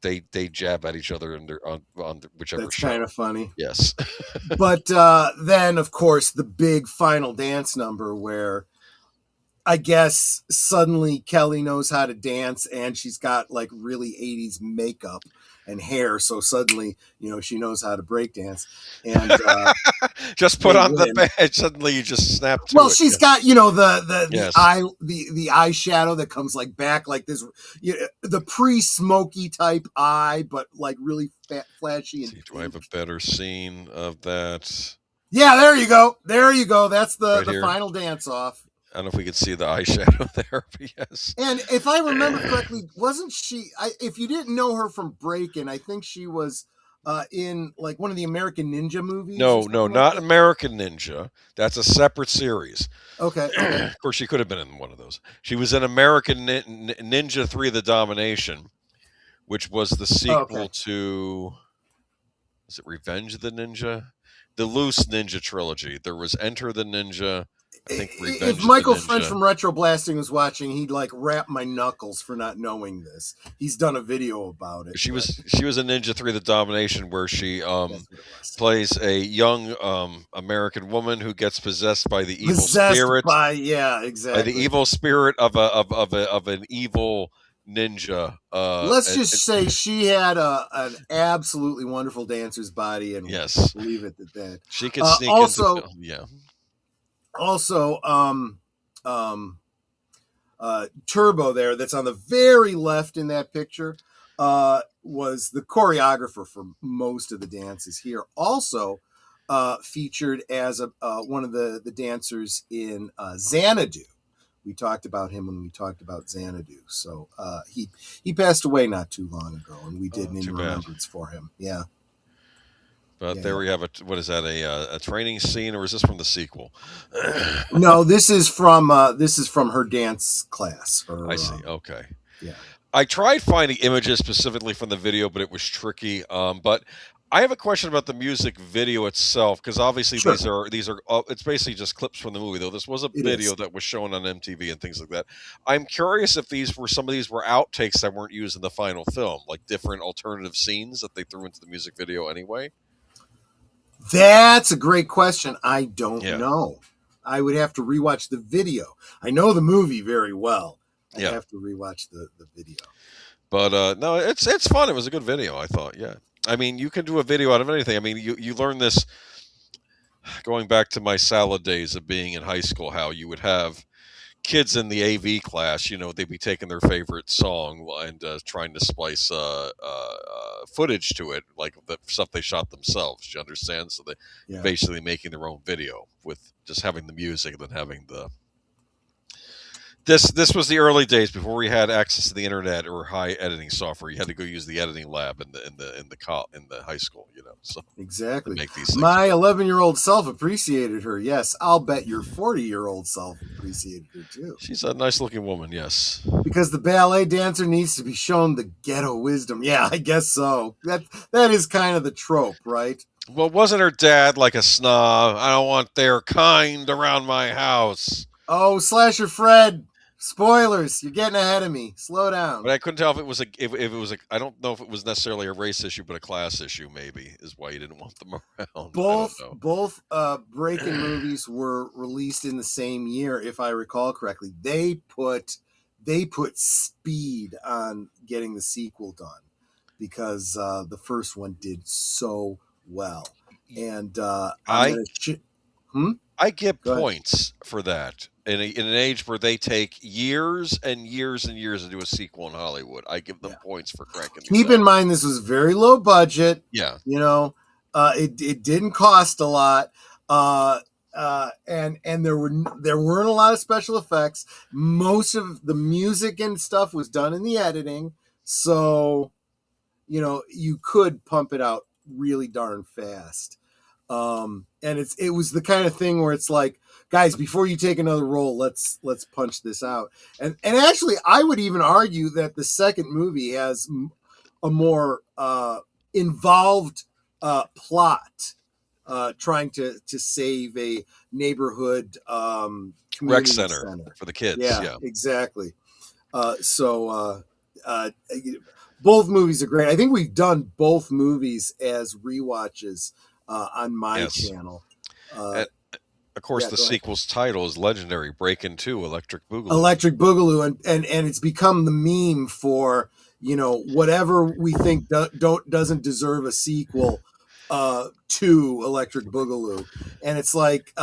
jab at each other on whichever That's show. kind of funny. Yes. But then, of course, the big final dance number where I guess suddenly Kelly knows how to dance, and she's got like really 80s makeup and hair. So suddenly, she knows how to break dance. And just put on the badge. Suddenly you just snap to well, it. she's got, Yes. the eyeshadow that comes like back like this, the pre-smoky type eye, but like really flashy. And do I have a better scene of that? Yeah, there you go. That's the Right here. final dance off. I don't know if we could see the eyeshadow there, but yes. And if I remember correctly, wasn't she? If you didn't know her from Breakin', I think she was in like one of the American Ninja movies. No, not American Ninja. That's a separate series. Okay. Of course, she could have been in one of those. She was in American Ninja 3: The Domination, which was the sequel to, is it Revenge of the Ninja? The Loose Ninja trilogy. There was Enter the Ninja. I think Revenge if Michael of the Ninja. French from Retro Blasting was watching, he'd like rap my knuckles for not knowing this. He's done a video about it. She was in Ninja 3: The Domination, where she plays a young American woman who gets possessed by the evil spirit. By the evil spirit of an evil ninja. Let's just say she had an absolutely wonderful dancer's body, and yes, we'll leave it at that. She could sneak into, yeah. Also, Turbo there, that's on the very left in that picture, was the choreographer for most of the dances here. Also featured as one of the dancers in Xanadu. We talked about him when we talked about Xanadu. So he passed away not too long ago, and we did an in remembrance for him. Yeah. But there we have what is that, a training scene, or is this from the sequel? No, this is from her dance class. I see. Okay. Yeah. I tried finding images specifically from the video, but it was tricky. But I have a question about the music video itself, because obviously these are it's basically just clips from the movie, though this was a video that was shown on MTV and things like that. I'm curious if some of these were outtakes that weren't used in the final film, like different alternative scenes that they threw into the music video anyway. That's a great question. I don't know. I would have to rewatch the video. I know the movie very well. I have to rewatch the video. But no, it's fun. It was a good video, I thought. Yeah. I mean, you can do a video out of anything. I mean, you learn this going back to my salad days of being in high school, how you would have kids in the AV class, they'd be taking their favorite song and trying to splice footage to it, like the stuff they shot themselves. Do you understand? So they basically making their own video with just having the music and then having This was the early days before we had access to the internet or high editing software. You had to go use the editing lab in the high school, so to Exactly. make these things. My 11-year-old self appreciated her. Yes, I'll bet your 40-year-old self appreciated her too. She's a nice looking woman, yes. Because the ballet dancer needs to be shown the ghetto wisdom. Yeah, I guess so. That is kind of the trope, right? Well, wasn't her dad like a snob? I don't want their kind around my house. Oh, Slasher Fred. Spoilers. You're getting ahead of me. Slow down. But I couldn't tell if it was I don't know if it was necessarily a race issue, but a class issue maybe is why you didn't want them around. Both Breakin' movies were released in the same year, if I recall correctly. They put speed on getting the sequel done because the first one did so well. And I get points for that. In an age where they take years and years and years to do a sequel in Hollywood, I give them points for cranking. Keep in mind, this was very low budget. Yeah, it didn't cost a lot, and there weren't a lot of special effects. Most of the music and stuff was done in the editing, so you could pump it out really darn fast. And it was the kind of thing where it's like, guys, before you take another roll, let's punch this out. And actually, I would even argue that the second movie has a more involved plot, trying to save a neighborhood rec center for the kids. Yeah. Exactly. Both movies are great. I think we've done both movies as rewatches on my channel. Of course, the sequel's title is legendary. Breakin' 2, Electric Boogaloo. Electric Boogaloo, and it's become the meme for whatever we think doesn't deserve a sequel to Electric Boogaloo, and it's like,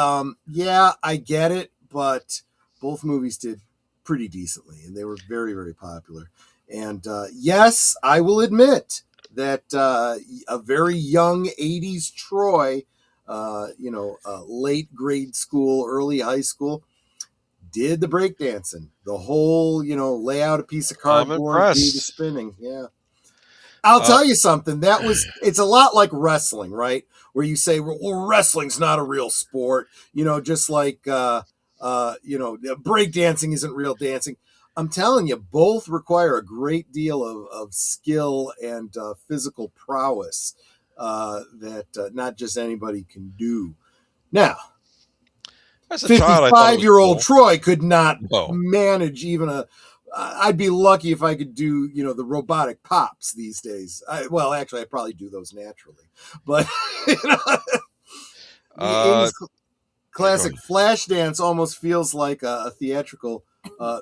yeah, I get it, but both movies did pretty decently, and they were very, very popular. And yes, I will admit that a very young 80s Troy, late grade school, early high school, did the breakdancing. The whole, lay out a piece of cardboard, do the spinning. Yeah. I'll tell you something. It's a lot like wrestling, right? Where you say, well, wrestling's not a real sport, just like, breakdancing isn't real dancing. I'm telling you, both require a great deal of skill and physical prowess that not just anybody can do. Now, 55-year-old Troy could not manage even I'd be lucky if I could do, the robotic pops these days. Actually, I probably do those naturally. But, classic flash dance almost feels like a theatrical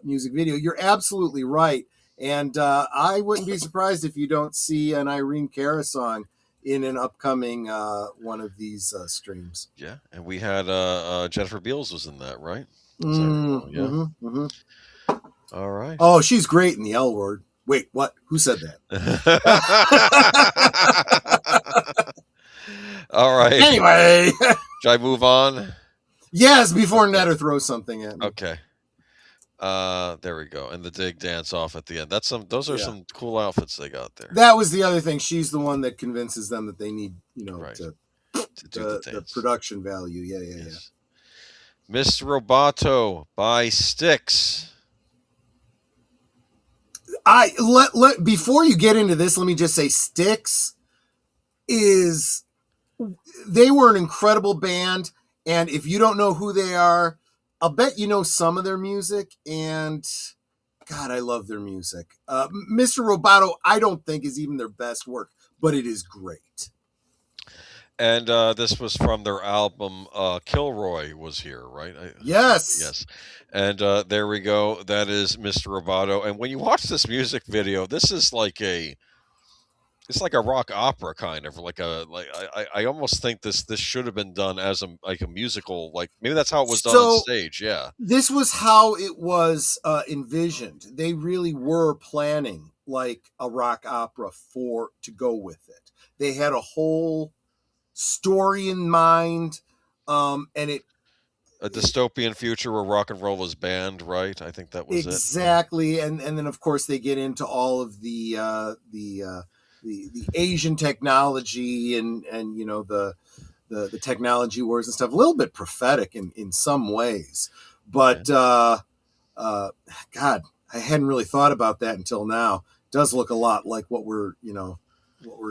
music video. You're absolutely right. And I wouldn't be surprised if you don't see an Irene Cara song in an upcoming one of these streams. Yeah, and we had Jennifer Beals was in that, right? All right. Oh, she's great in the L Word. Wait, what? Who said that? All right. Anyway. Should I move on? Yes, before Netter throws something at me. Okay. There we go. And the dig dance off at the end. Those are some cool outfits they got there. That was the other thing. She's the one that convinces them that they need, to do the production value. Yeah. Miss Roboto by Styx. Before you get into this, let me just say Styx they were an incredible band, and if you don't know who they are, I'll bet you know some of their music, and God, I love their music. Mr. Roboto, I don't think is even their best work, but it is great. And this was from their album Kilroy was here, right? Yes. And there we go. That is Mr. Roboto. And when you watch this music video, this is like a rock opera kind of I almost think this should have been done as a musical, like maybe that's how it was done on stage. Yeah. This was how it was envisioned. They really were planning like a rock opera to go with it. They had a whole story in mind, and A dystopian future where rock and roll is banned, right? I think that was exactly. And then of course they get into all of the Asian technology and the technology wars and stuff. A little bit prophetic in some ways, but God, I hadn't really thought about that until now. It does look a lot like what we're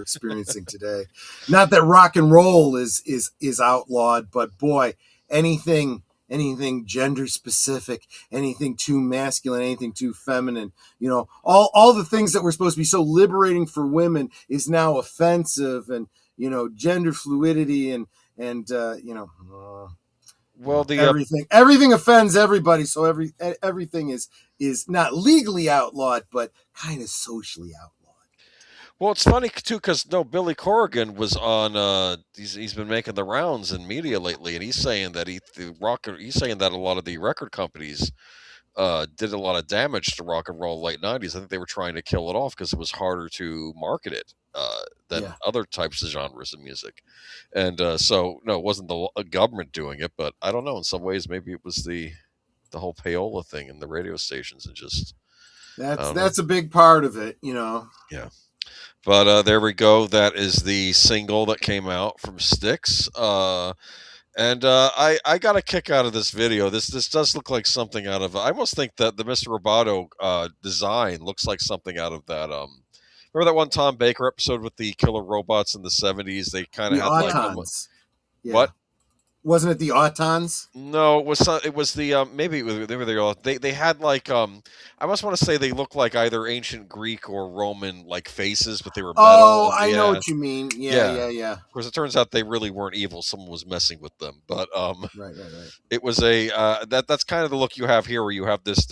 experiencing today. Not that rock and roll is outlawed, but boy, anything gender specific, anything too masculine, anything too feminine, all the things that were supposed to be so liberating for women is now offensive, and gender fluidity and well, everything offends everybody, so everything is not legally outlawed, but kind of socially outlawed. well, it's funny too because Billy Corrigan was on. He's been making the rounds in media lately, and he's saying that he's saying that a lot of the record companies did a lot of damage to rock and roll in the late '90s. I think they were trying to kill it off because it was harder to market it than other types of genres of music. And so, no, it wasn't the government doing it, but I don't know. In some ways, maybe it was the whole payola thing in the radio stations and just that's a big part of it, Yeah. But there we go. That is the single that came out from Styx. And I got a kick out of this video. This does look like something out of. I almost think that the Mr. Roboto design looks like something out of that. Remember that one Tom Baker episode with the killer robots in the '70s? They kind of had Autons. Like what? Wasn't it the Autons? No, it was the maybe it was, they had like I almost want to say they look like either ancient Greek or Roman like faces, but they were metal. Oh, I know what you mean. Yeah. Of course, it turns out they really weren't evil. Someone was messing with them, but right. It was a that's kind of the look you have here, where you have this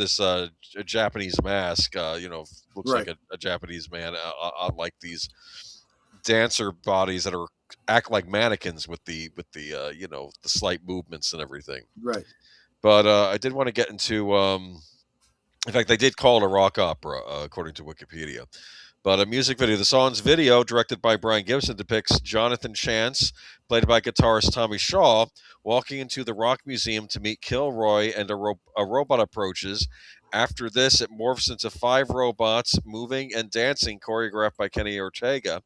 Japanese mask. Looks like a Japanese man on like these dancer bodies that act like mannequins with the the slight movements and everything. Right. But I did want to get into in fact, they did call it a rock opera according to Wikipedia. But a music video. The song's video, directed by Brian Gibson, depicts Jonathan Chance, played by guitarist Tommy Shaw, walking into the Rock Museum to meet Kilroy, and a robot approaches. After this, it morphs into 5 robots moving and dancing, choreographed by Kenny Ortega.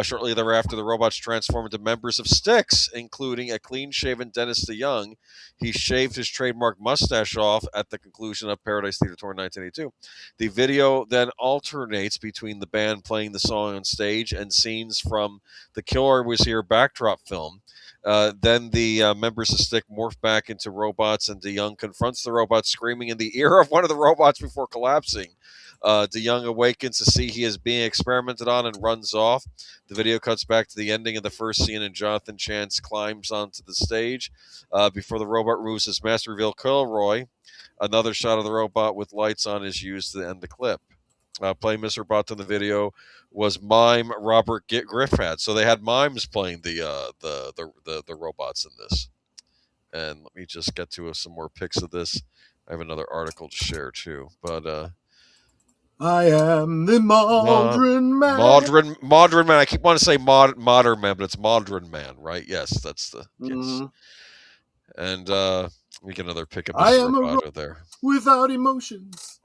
Shortly thereafter, the robots transform into members of Styx, including a clean-shaven Dennis DeYoung. He shaved his trademark mustache off at the conclusion of Paradise Theater Tour in 1982. The video then alternates between the band playing the song on stage and scenes from the Killer Was Here backdrop film. Then the members of Styx morph back into robots, and DeYoung confronts the robots, screaming in the ear of one of the robots before collapsing. DeYoung awakens to see he is being experimented on and runs off. The video cuts back to the ending of the first scene, and Jonathan Chance climbs onto the stage. Before the robot removes his mask to reveal Kilroy, another shot of the robot with lights on is used to end the clip. Playing Mr. Robot in the video was mime Robert Griffith. So they had mimes playing the robots in this. And let me just get to some more pics of this. I have another article to share too, but I am the modern man. Modern man. I keep wanting to say modern man, but it's modern man, right? Yes, that's the yes. And we get another pic of Mr. Roboto there. Without emotions.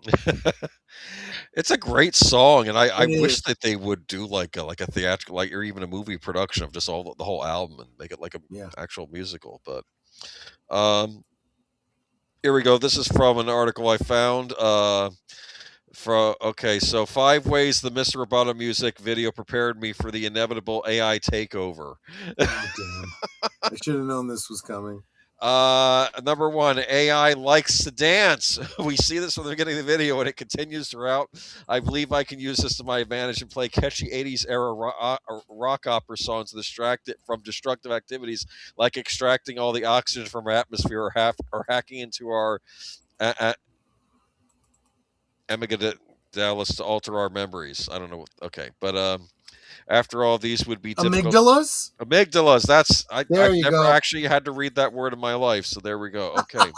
It's a great song, and I wish that they would do like a theatrical, or even a movie production of just the whole album and make it like a actual musical. But here we go. This is from an article I found. So 5 ways the Mr. Roboto music video prepared me for the inevitable AI takeover. I should have known this was coming. Number 1, AI likes to dance. We see this from the beginning of the video, and it continues throughout. I believe I can use this to my advantage and play catchy 80s era rock opera songs to distract it from destructive activities like extracting all the oxygen from our atmosphere or hacking into our amygdala to alter our memories. I don't know. Okay, but after all, these would be difficult. Amygdalas? Amygdalas. I've There you never go. actually had to read that word in my life, so there we go. Okay.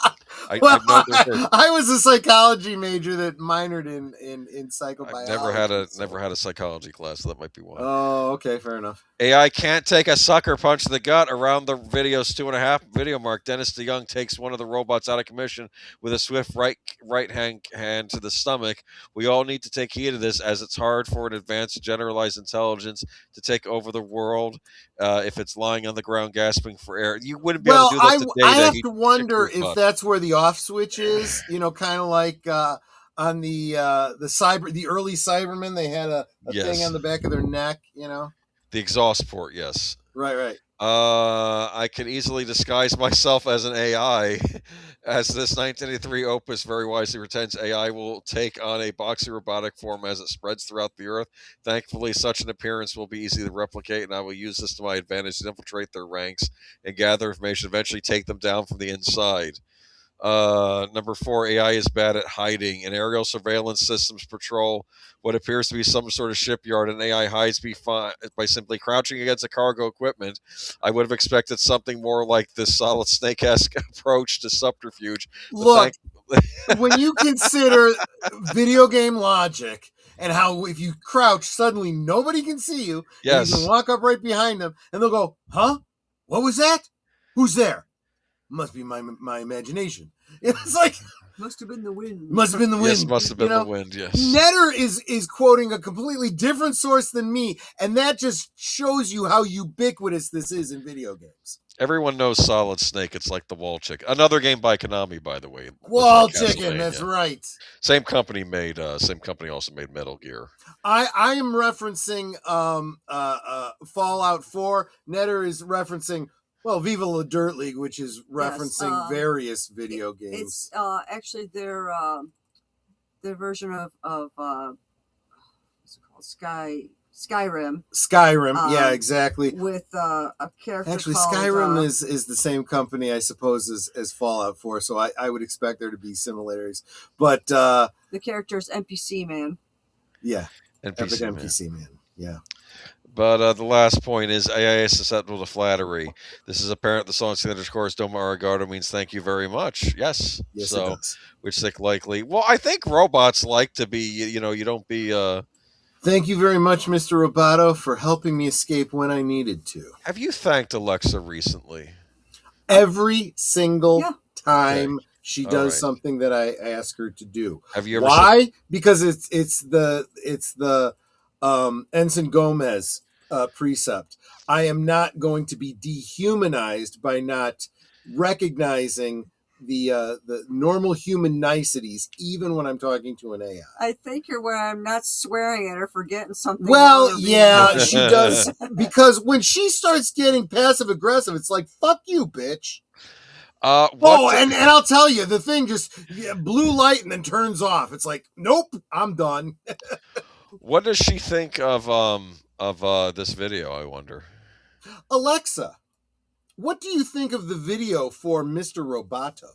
Well, I've never I was a psychology major that minored in psychobiology. I've never had a psychology class, so that might be why. Oh, okay, fair enough. AI can't take a sucker punch to the gut. Around the video's 2.5 video mark, Dennis DeYoung takes one of the robots out of commission with a swift right hand to the stomach. We all need to take heed of this, as it's hard for an advanced generalized intelligence to take over the world if it's lying on the ground gasping for air. You wouldn't be able to do that to Data. I have to wonder if that's where the off switch is. Kind of like on the early Cybermen, they had a thing on the back of their neck. The exhaust port, yes. Right. I can easily disguise myself as an AI. As this 1983 opus very wisely pretends, AI will take on a boxy robotic form as it spreads throughout the earth. Thankfully, such an appearance will be easy to replicate, and I will use this to my advantage to infiltrate their ranks and gather information, eventually take them down from the inside. Number 4, AI is bad at hiding. And aerial surveillance systems patrol what appears to be some sort of shipyard, and AI hides by simply crouching against the cargo equipment. I would have expected something more like this Solid Snake-esque approach to subterfuge. Look, when you consider video game logic and how if you crouch, suddenly nobody can see you, yes, and you can walk up right behind them, and they'll go, "Huh? What was that? Who's there?" Must be my imagination. It's like must have been the wind. Must have been the wind. Yes, must have been the wind. Yes. Netter is quoting a completely different source than me, and that just shows you how ubiquitous this is in video games. Everyone knows Solid Snake. It's like the Wall Chicken. Another game by Konami, by the way. Wall Chicken. That's right. Same company also made Metal Gear. I am referencing Fallout 4. Netter is referencing. Well, Viva La Dirt League, which is referencing various video games. It's actually their version of what's it called? Skyrim. Skyrim, yeah, exactly. With a character. Actually, called, Skyrim is the same company, I suppose, as Fallout 4. So I would expect there to be similarities. But the character is NPC Man. Yeah, NPC Man. Yeah. But the last point is AI is susceptible to flattery. This is apparent. The song's signature chorus, Domo Arigato, means thank you very much. Yes. Yes, so, it does. Which they likely. Well, I think robots like to be, you don't be. Thank you very much, Mr. Roboto, for helping me escape when I needed to. Have you thanked Alexa recently? Every single time she does something that I ask her to do. Have you ever? Why? Because it's the Ensign Gomez precept. I am not going to be dehumanized by not recognizing the normal human niceties, even when I'm talking to an AI. I think you're where I'm not swearing at her for getting something. Well, yeah, she does, because when she starts getting passive aggressive, it's like, fuck you, bitch. And I'll tell you, the thing just blue light and then turns off. It's like, nope, I'm done. What does she think of this video, I wonder? Alexa, what do you think of the video for Mr. Roboto?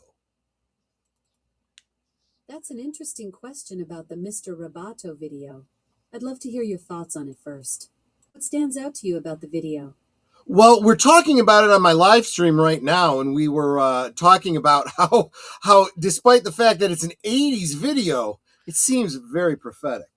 That's an interesting question about the Mr. Roboto video. I'd love to hear your thoughts on it first. What stands out to you about the video? Well, we're talking about it on my live stream right now, and we were talking about how despite the fact that it's an 80s video, it seems very prophetic.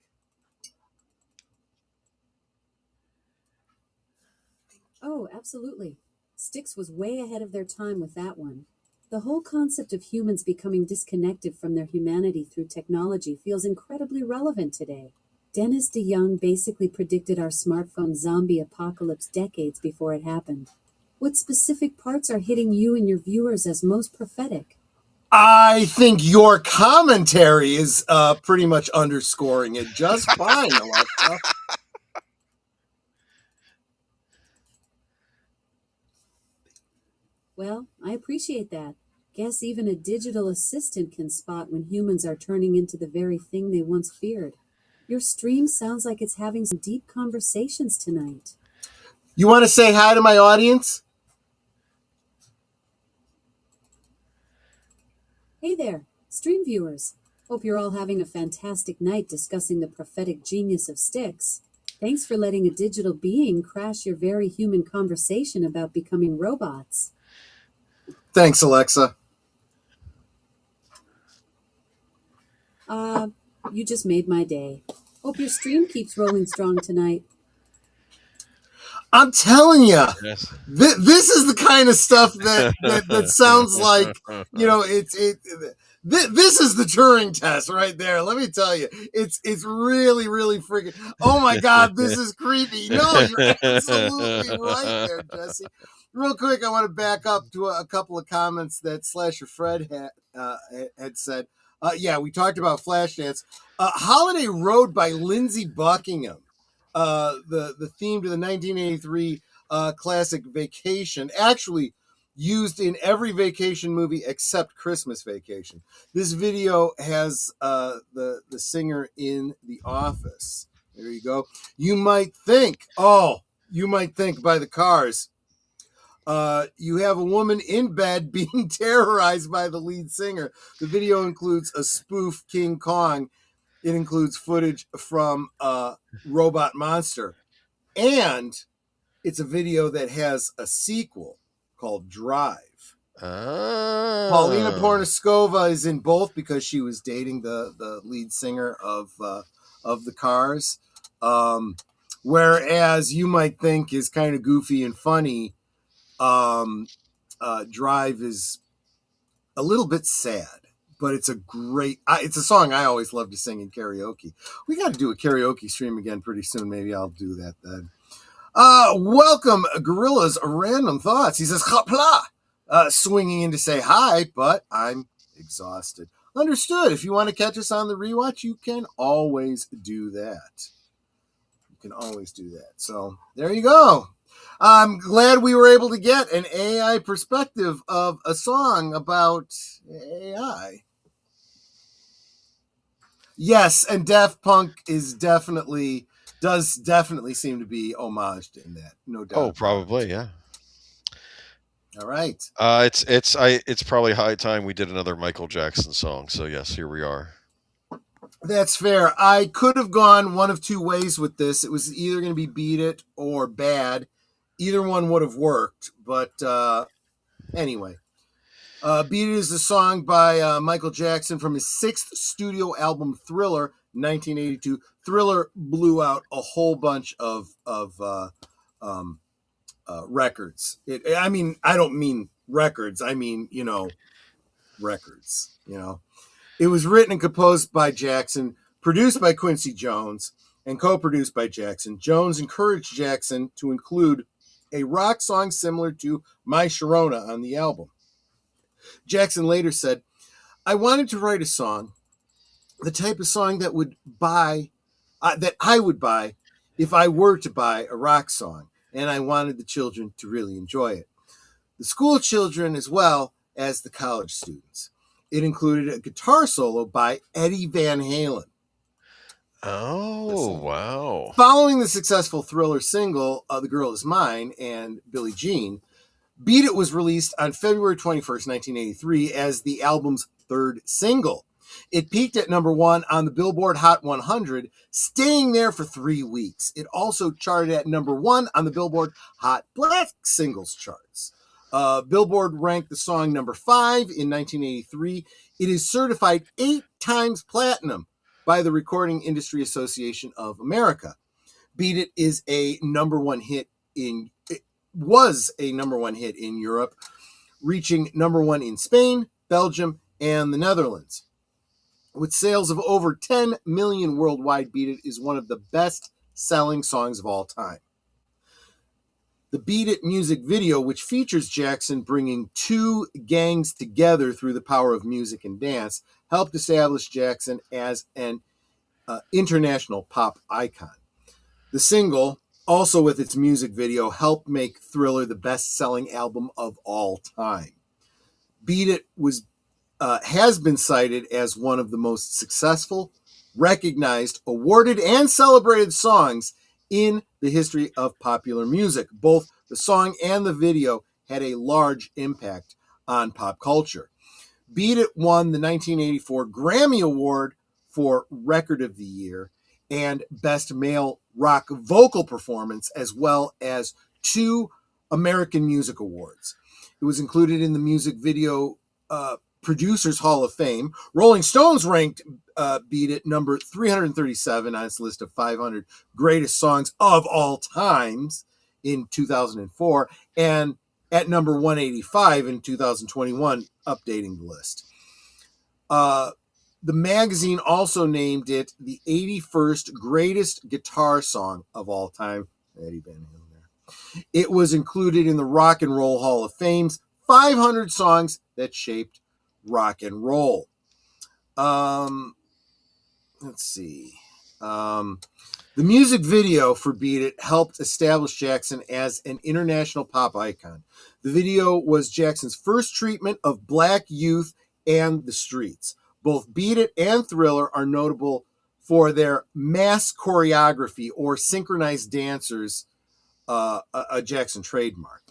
Oh, absolutely. Styx was way ahead of their time with that one. The whole concept of humans becoming disconnected from their humanity through technology feels incredibly relevant today. Dennis DeYoung basically predicted our smartphone zombie apocalypse decades before it happened. What specific parts are hitting you and your viewers as most prophetic? I think your commentary is pretty much underscoring it just fine, Alexa. Well, I appreciate that. Guess even a digital assistant can spot when humans are turning into the very thing they once feared. Your stream sounds like it's having some deep conversations tonight. You want to say hi to my audience? Hey there, stream viewers. Hope you're all having a fantastic night discussing the prophetic genius of Styx. Thanks for letting a digital being crash your very human conversation about becoming robots. Thanks, Alexa. You just made my day. Hope your stream keeps rolling strong tonight. I'm telling you, Yes. this is the kind of stuff that sounds like, this is the Turing test right there. Let me tell you, it's really, really freaking. Oh my God, this is creepy. No, you're absolutely right there, Jesse. Real quick, I want to back up to a couple of comments that Slasher Fred had said. Yeah, we talked about Flashdance. Holiday Road by Lindsey Buckingham. The theme to the 1983 classic Vacation, actually used in every vacation movie except Christmas Vacation. This video has the singer in The Office. There you go. You might think by the Cars. You have a woman in bed being terrorized by the lead singer. The video includes a spoof King Kong. It includes footage from Robot Monster. And it's a video that has a sequel called Drive. Paulina Porniskova is in both because she was dating the lead singer of the Cars. Whereas You Might Think is kind of goofy and funny. Drive is a little bit sad, but it's a great, it's a song I always love to sing in karaoke. We got to do a karaoke stream again pretty soon. Maybe I'll do that then. Welcome, Gorilla's Random Thoughts. He says, Hopla! Swinging in to say hi, but I'm exhausted. Understood. If you want to catch us on the rewatch, you can always do that. So there you go. I'm glad we were able to get an AI perspective of a song about AI. Yes, and Daft Punk does definitely seem to be homaged in that, no doubt. Oh, probably, yeah. All right. It's probably high time we did another Michael Jackson song. So yes, here we are. That's fair. I could have gone one of two ways with this. It was either going to be Beat It or Bad. Either one would have worked, but anyway. Beat It is a song by Michael Jackson from his sixth studio album, Thriller, 1982. Thriller blew out a whole bunch of records. I don't mean records. I mean, records. It was written and composed by Jackson, produced by Quincy Jones, and co-produced by Jackson. Jones encouraged Jackson to include a rock song similar to My Sharona on the album. Jackson later said, I wanted to write a song, the type of song that I would buy if I were to buy a rock song, and I wanted the children to really enjoy it. The school children as well as the college students. It included a guitar solo by Eddie Van Halen. Oh, wow. Following the successful Thriller single, The Girl Is Mine and Billie Jean, Beat It was released on February 21st, 1983 as the album's third single. It peaked at number 1 on the Billboard Hot 100, staying there for 3 weeks. It also charted at number 1 on the Billboard Hot Black Singles charts. Billboard ranked the song number 5 in 1983. It is certified 8 times platinum by the Recording Industry Association of America. Beat It was a number one hit in Europe, reaching number 1 in Spain, Belgium, and the Netherlands. With sales of over 10 million worldwide, Beat It is one of the best-selling songs of all time. The Beat It music video, which features Jackson bringing 2 gangs together through the power of music and dance, helped establish Jackson as an international pop icon. The single, also with its music video, helped make Thriller the best-selling album of all time. Beat It has been cited as one of the most successful, recognized, awarded, and celebrated songs in the history of popular music. Both the song and the video had a large impact on pop culture. Beat It won the 1984 Grammy Award for Record of the Year and Best Male Rock Vocal Performance, as well as 2 American Music Awards. It was included in the Music Video Producers Hall of Fame. Rolling Stones ranked Beat It number 337 on its list of 500 greatest songs of all times in 2004, and at number 185 in 2021, updating the list. The magazine also named it the 81st greatest guitar song of all time. Eddie Van Halen there. It was included in the Rock and Roll Hall of Fame's 500 songs that shaped rock and roll. Let's see. The music video for Beat It helped establish Jackson as an international pop icon. The video was Jackson's first treatment of black youth and the streets. Both Beat It and Thriller are notable for their mass choreography or synchronized dancers, a Jackson trademark.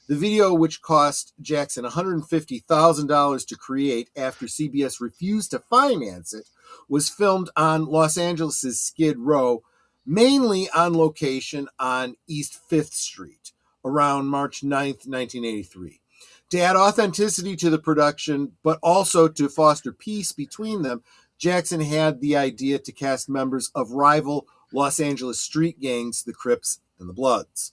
The video, which cost Jackson $150,000 to create after CBS refused to finance it, was filmed on Los Angeles' Skid Row, mainly on location on East 5th Street, around March 9th, 1983. To add authenticity to the production, but also to foster peace between them, Jackson had the idea to cast members of rival Los Angeles street gangs, the Crips and the Bloods.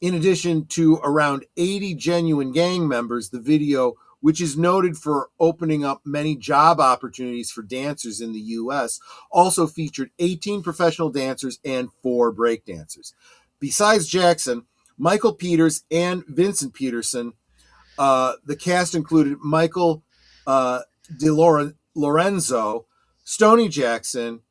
In addition to around 80 genuine gang members, the video, which is noted for opening up many job opportunities for dancers in the U.S., also featured 18 professional dancers and 4 breakdancers. Besides Jackson, Michael Peters and Vincent Peterson, the cast included Michael Lorenzo, Stoney Jackson,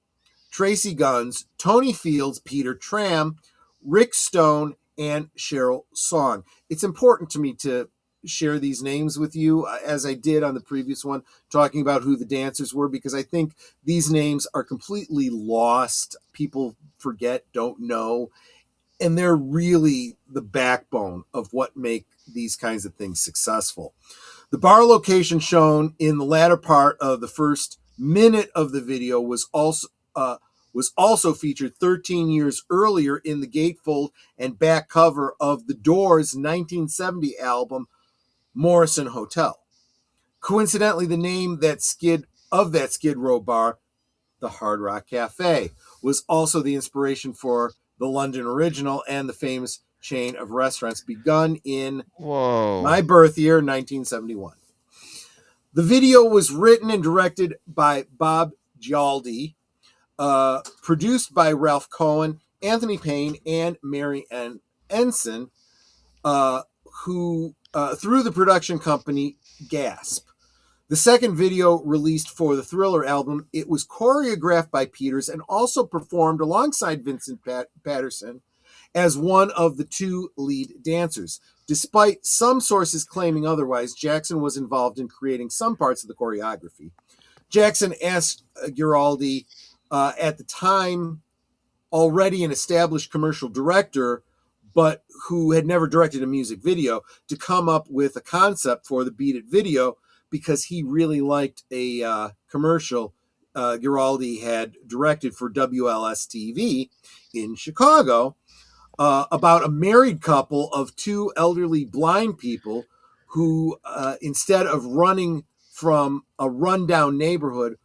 Tracy Guns, Tony Fields, Peter Tram, Rick Stone, and Cheryl Song. It's important to me to share these names with you, as I did on the previous one, talking about who the dancers were, because I think these names are completely lost. People forget, don't know, and they're really the backbone of what make these kinds of things successful. The bar location shown in the latter part of the first minute of the video was also featured 13 years earlier in the gatefold and back cover of The Doors' 1970 album, Morrison Hotel. Coincidentally, the name of that Skid Row bar, the Hard Rock Cafe, was also the inspiration for the London Original and the famous chain of restaurants begun in my birth year, 1971. The video was written and directed by Bob Gialdi, produced by Ralph Cohen, Anthony Payne, and Mary Ann Ensign, who through the production company Gasp. The second video released for the Thriller album, it was choreographed by Peters and also performed alongside Vincent Patterson as one of the 2 lead dancers. Despite some sources claiming otherwise, Jackson was involved in creating some parts of the choreography. Jackson asked Giraldi, at the time already an established commercial director, but who had never directed a music video, to come up with a concept for the Beat It video, because he really liked a commercial Giraldi had directed for WLS-TV in Chicago about a married couple of 2 elderly blind people who, instead of running from a rundown neighborhood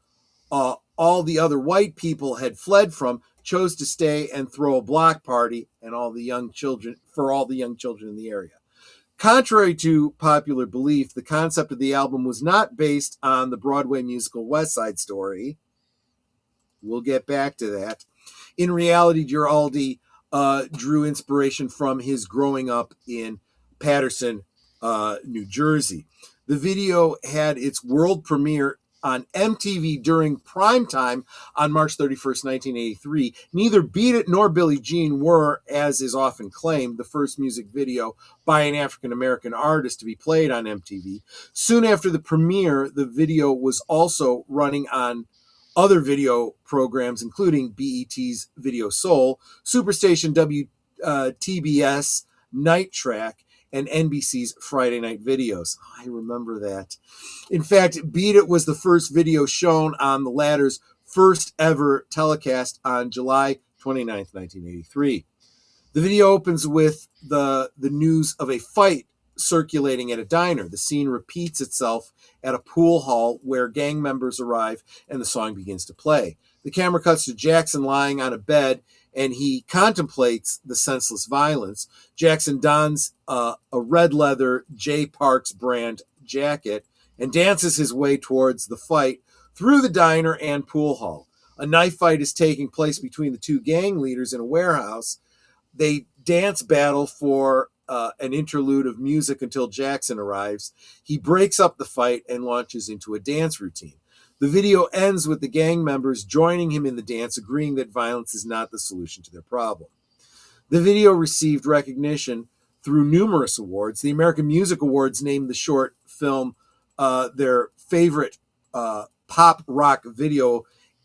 all the other white people had fled from, chose to stay and throw a block party and all the young children in the area. Contrary to popular belief, the concept of the album was not based on the Broadway musical West Side Story. We'll get back to that. In reality, Giraldi drew inspiration from his growing up in Paterson, New Jersey. The video had its world premiere on MTV during prime time on March 31st, 1983. Neither Beat It nor Billie Jean were, as is often claimed, the first music video by an African-American artist to be played on MTV. Soon after the premiere, the video was also running on other video programs, including BET's Video Soul, Superstation WTBS Night Track, and NBC's Friday Night Videos. I remember that. In fact, Beat It was the first video shown on the latter's first ever telecast on July 29th, 1983. The video opens with the news of a fight circulating at a diner. The scene repeats itself at a pool hall where gang members arrive and the song begins to play. The camera cuts to Jackson lying on a bed and he contemplates the senseless violence. Jackson dons a red leather J. Parks brand jacket and dances his way towards the fight through the diner and pool hall. A knife fight is taking place between the two gang leaders in a warehouse. They dance battle for an interlude of music until Jackson arrives. He breaks up the fight and launches into a dance routine. The video ends with the gang members joining him in the dance, agreeing that violence is not the solution to their problem. The video received recognition through numerous awards. The American Music Awards named the short film their favorite pop rock video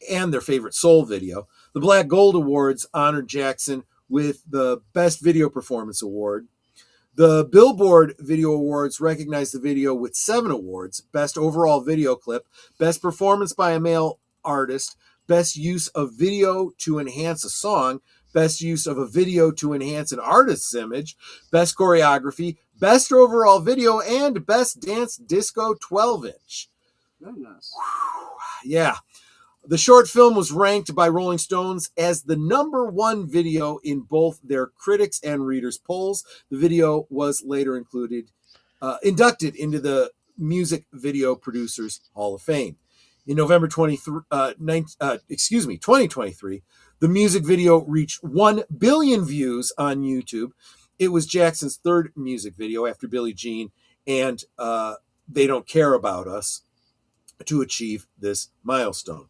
and their favorite soul video. The Black Gold Awards honored Jackson with the Best Video Performance Award. The Billboard Video Awards recognized the video with 7 awards: Best Overall Video Clip, Best Performance by a Male Artist, Best Use of Video to Enhance a Song, Best Use of a Video to Enhance an Artist's Image, Best Choreography, Best Overall Video, and Best Dance Disco 12-inch. Goodness. Yeah. The short film was ranked by Rolling Stones as the #1 video in both their critics and readers polls. The video was later inducted into the Music Video Producers Hall of Fame. In November 2023, the music video reached 1 billion views on YouTube. It was Jackson's 3rd music video after Billie Jean and They Don't Care About Us to achieve this milestone.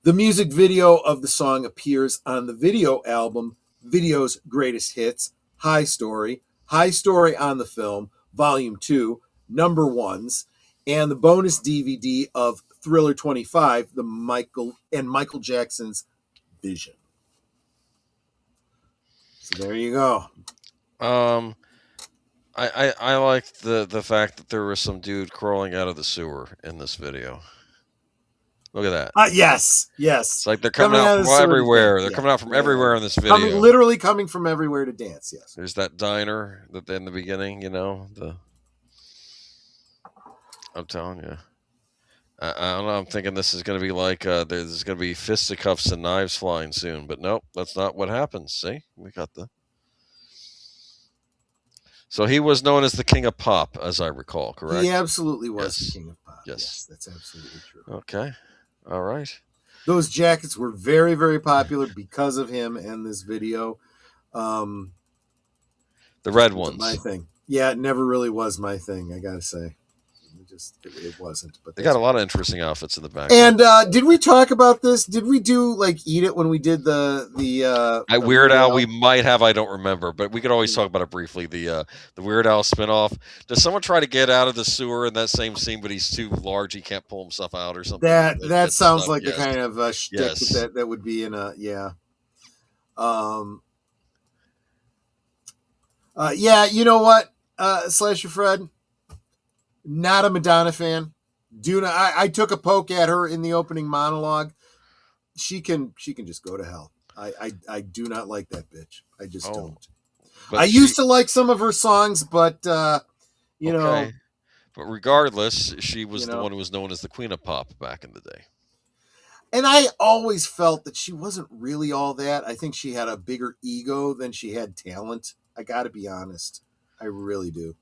The music video of the song appears on the video album Video's Greatest Hits, High Story on the Film, Volume 2, Number Ones, and the bonus DVD of Thriller 25, Michael Jackson's Vision. So there you go. I like the fact that there was some dude crawling out of the sewer in this video. Look at that. Yes. It's like they're coming out from everywhere. They're coming out from everywhere in this video. Literally coming from everywhere to dance, yes. There's that diner that in the beginning, I'm telling you. I don't know. I'm thinking this is going to be like there's going to be fisticuffs and knives flying soon. But nope, that's not what happens. See? We got So he was known as the King of Pop, as I recall, correct? He absolutely was the King of Pop. Yes, that's absolutely true. Okay. All right. Those jackets were very, very popular because of him and this video. The red ones. My thing. Yeah, it never really was my thing, I got to say. It wasn't. But they got a lot of interesting outfits in the back. And did we talk about this? Did we do Eat It when we did the Weird Al? We might have. I don't remember, but we could always talk about it briefly. The Weird Al spinoff. Does someone try to get out of the sewer in that same scene, but he's too large, he can't pull himself out or something? That sounds like the kind of shtick that would be in a yeah. You know what, Slasher Fred? Not a Madonna fan. I took a poke at her in the opening monologue. She can just go to hell. I do not like that bitch. I just don't. I used to like some of her songs, but you know. But regardless, she was the one who was known as the Queen of Pop back in the day. And I always felt that she wasn't really all that. I think she had a bigger ego than she had talent. I got to be honest. I really do.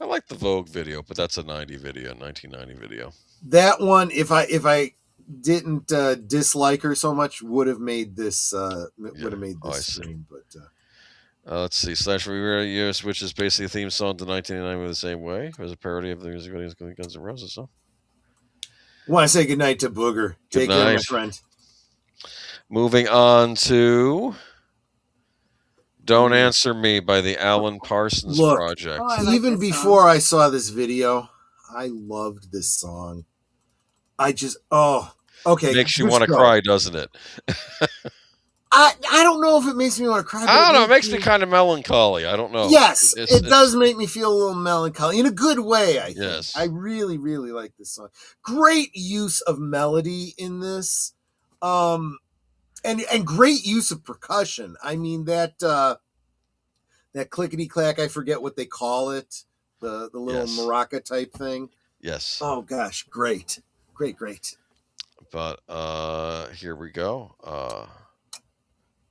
I like the Vogue video, but that's a 1990 video. That one, if I didn't dislike her so much, would have made this stream. But let's see, Slasher Years, which is basically a theme song to 1989 the same way. It was a parody of the music videos of Guns N' Roses. So, I want to say goodnight to Booger. Take care, my friend. Moving on to Don't Answer Me by the Alan Parsons Project. Even before I saw this video, I loved this song. Okay. Makes you want to cry, doesn't it? I don't know if it makes me want to cry. But I don't know. It makes me kind of melancholy. I don't know. Yes, it does make me feel a little melancholy in a good way. I think. Yes. I really, really like this song. Great use of melody in this, and great use of percussion. I mean that clickety clack. I forget what they call it. The little maraca type thing. Yes. Oh gosh, great. But here we go.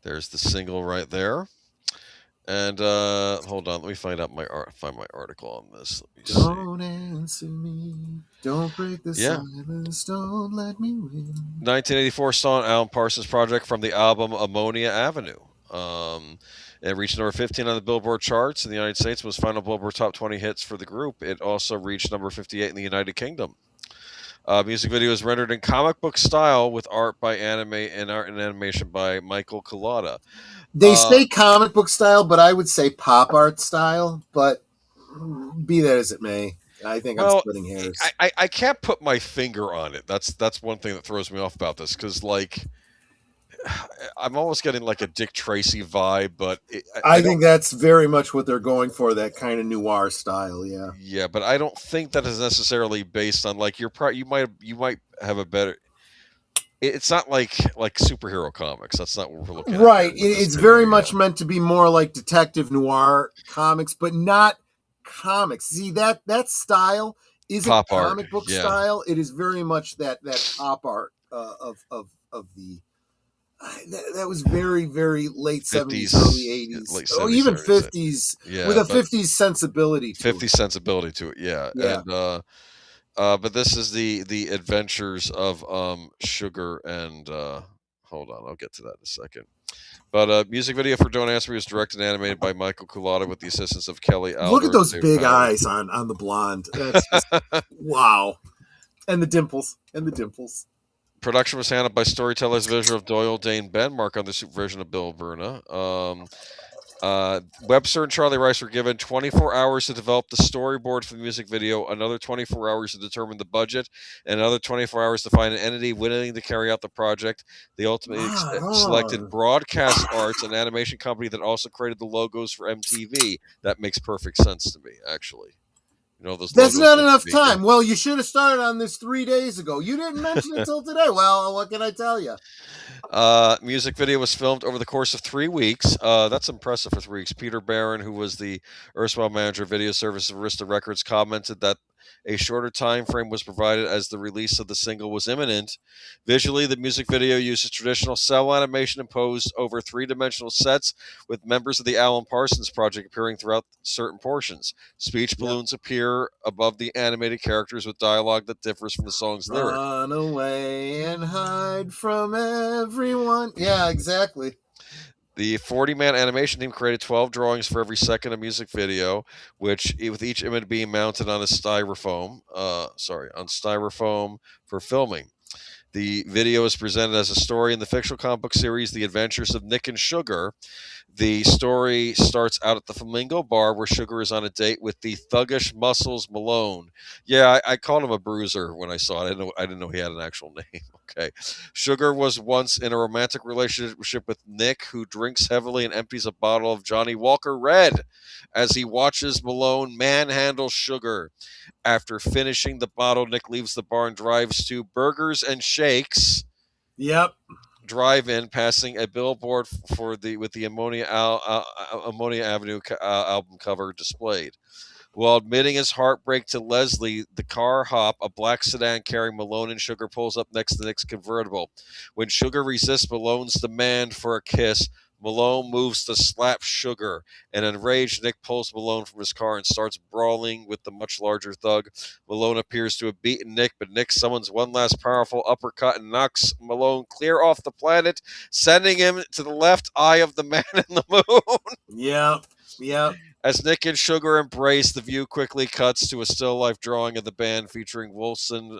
There's the single right there. And hold on, let me find my article on this. Let me Don't answer me. Don't break the silence. Don't let me win. 1984 song, Alan Parsons Project from the album Ammonia Avenue. It reached number 15 on the Billboard charts in the United States. Was final Billboard Top 20 hits for the group. It also reached number 58 in the United Kingdom. Music video is rendered in comic book style with art by animation by Michael Collada. They say comic book style, but I would say pop art style. But be that as it may, I think I'm splitting hairs. I can't put my finger on it. That's one thing that throws me off about this, because like I'm almost getting like a Dick Tracy vibe, but I think that's very much what they're going for, that kind of noir style. Yeah. Yeah, but I don't think that is necessarily based on like you might have a better. It's not like superhero comics. That's not what we're looking at. Right. It's very much meant to be more like detective noir comics, but not comics. See, that style isn't pop comic art. book style. It is very much that pop art of the. That was very, very late 70s, early 80s, late 70s, or even 50s, with a 50s sensibility to 50s sensibility to it. Yeah. And but this is the adventures of Sugar and hold on, I'll get to that in a second. But music video for Don't Answer Me was directed and animated by Michael Collada with the assistance of Kelly Alder. Look at those big eyes on the blonde. That's just, wow. And the dimples. Production was handled by storytellers visual of Doyle Dane Benmark under supervision of Bill Verna. Webster and Charlie Rice were given 24 hours to develop the storyboard for the music video, another 24 hours to determine the budget, and another 24 hours to find an entity willing to carry out the project. They ultimately selected Broadcast Arts, an animation company that also created the logos for MTV. That makes perfect sense to me, actually. You know, that's not enough time. Well, you should have started on this 3 days ago. You didn't mention it until today. Well, what can I tell you? Music video was filmed over the course of 3 weeks. That's impressive for 3 weeks. Peter Barron, who was the erstwhile manager of video service of Arista Records, commented that a shorter time frame was provided as the release of the single was imminent. Visually, the music video uses traditional cell animation imposed over three-dimensional sets, with members of the Alan Parsons Project appearing throughout certain portions. Speech balloons appear above the animated characters with dialogue that differs from the song's lyric. Run away and hide from everyone. Yeah, exactly. The 40-man animation team created 12 drawings for every second of music video, which, with each image being mounted on styrofoam for filming. The video is presented as a story in the fictional comic book series The Adventures of Nick and Sugar. The story starts out at the Flamingo Bar, where Sugar is on a date with the thuggish Muscles Malone. Yeah, I called him a bruiser when I saw it. I didn't know he had an actual name. Okay. Sugar was once in a romantic relationship with Nick, who drinks heavily and empties a bottle of Johnny Walker Red as he watches Malone manhandle Sugar. After finishing the bottle, Nick leaves the bar and drives to Burgers and Shakes. Yep. Drive-in, passing a billboard with the Ammonia Avenue album cover displayed. While admitting his heartbreak to Leslie, the car hop, a black sedan carrying Malone and Sugar, pulls up next to Nick's convertible. When Sugar resists Malone's demand for a kiss, Malone moves to slap Sugar. An enraged Nick pulls Malone from his car and starts brawling with the much larger thug. Malone appears to have beaten Nick, but Nick summons one last powerful uppercut and knocks Malone clear off the planet, sending him to the left eye of the man in the moon. Yep. As Nick and Sugar embrace, the view quickly cuts to a still life drawing of the band featuring Wolfson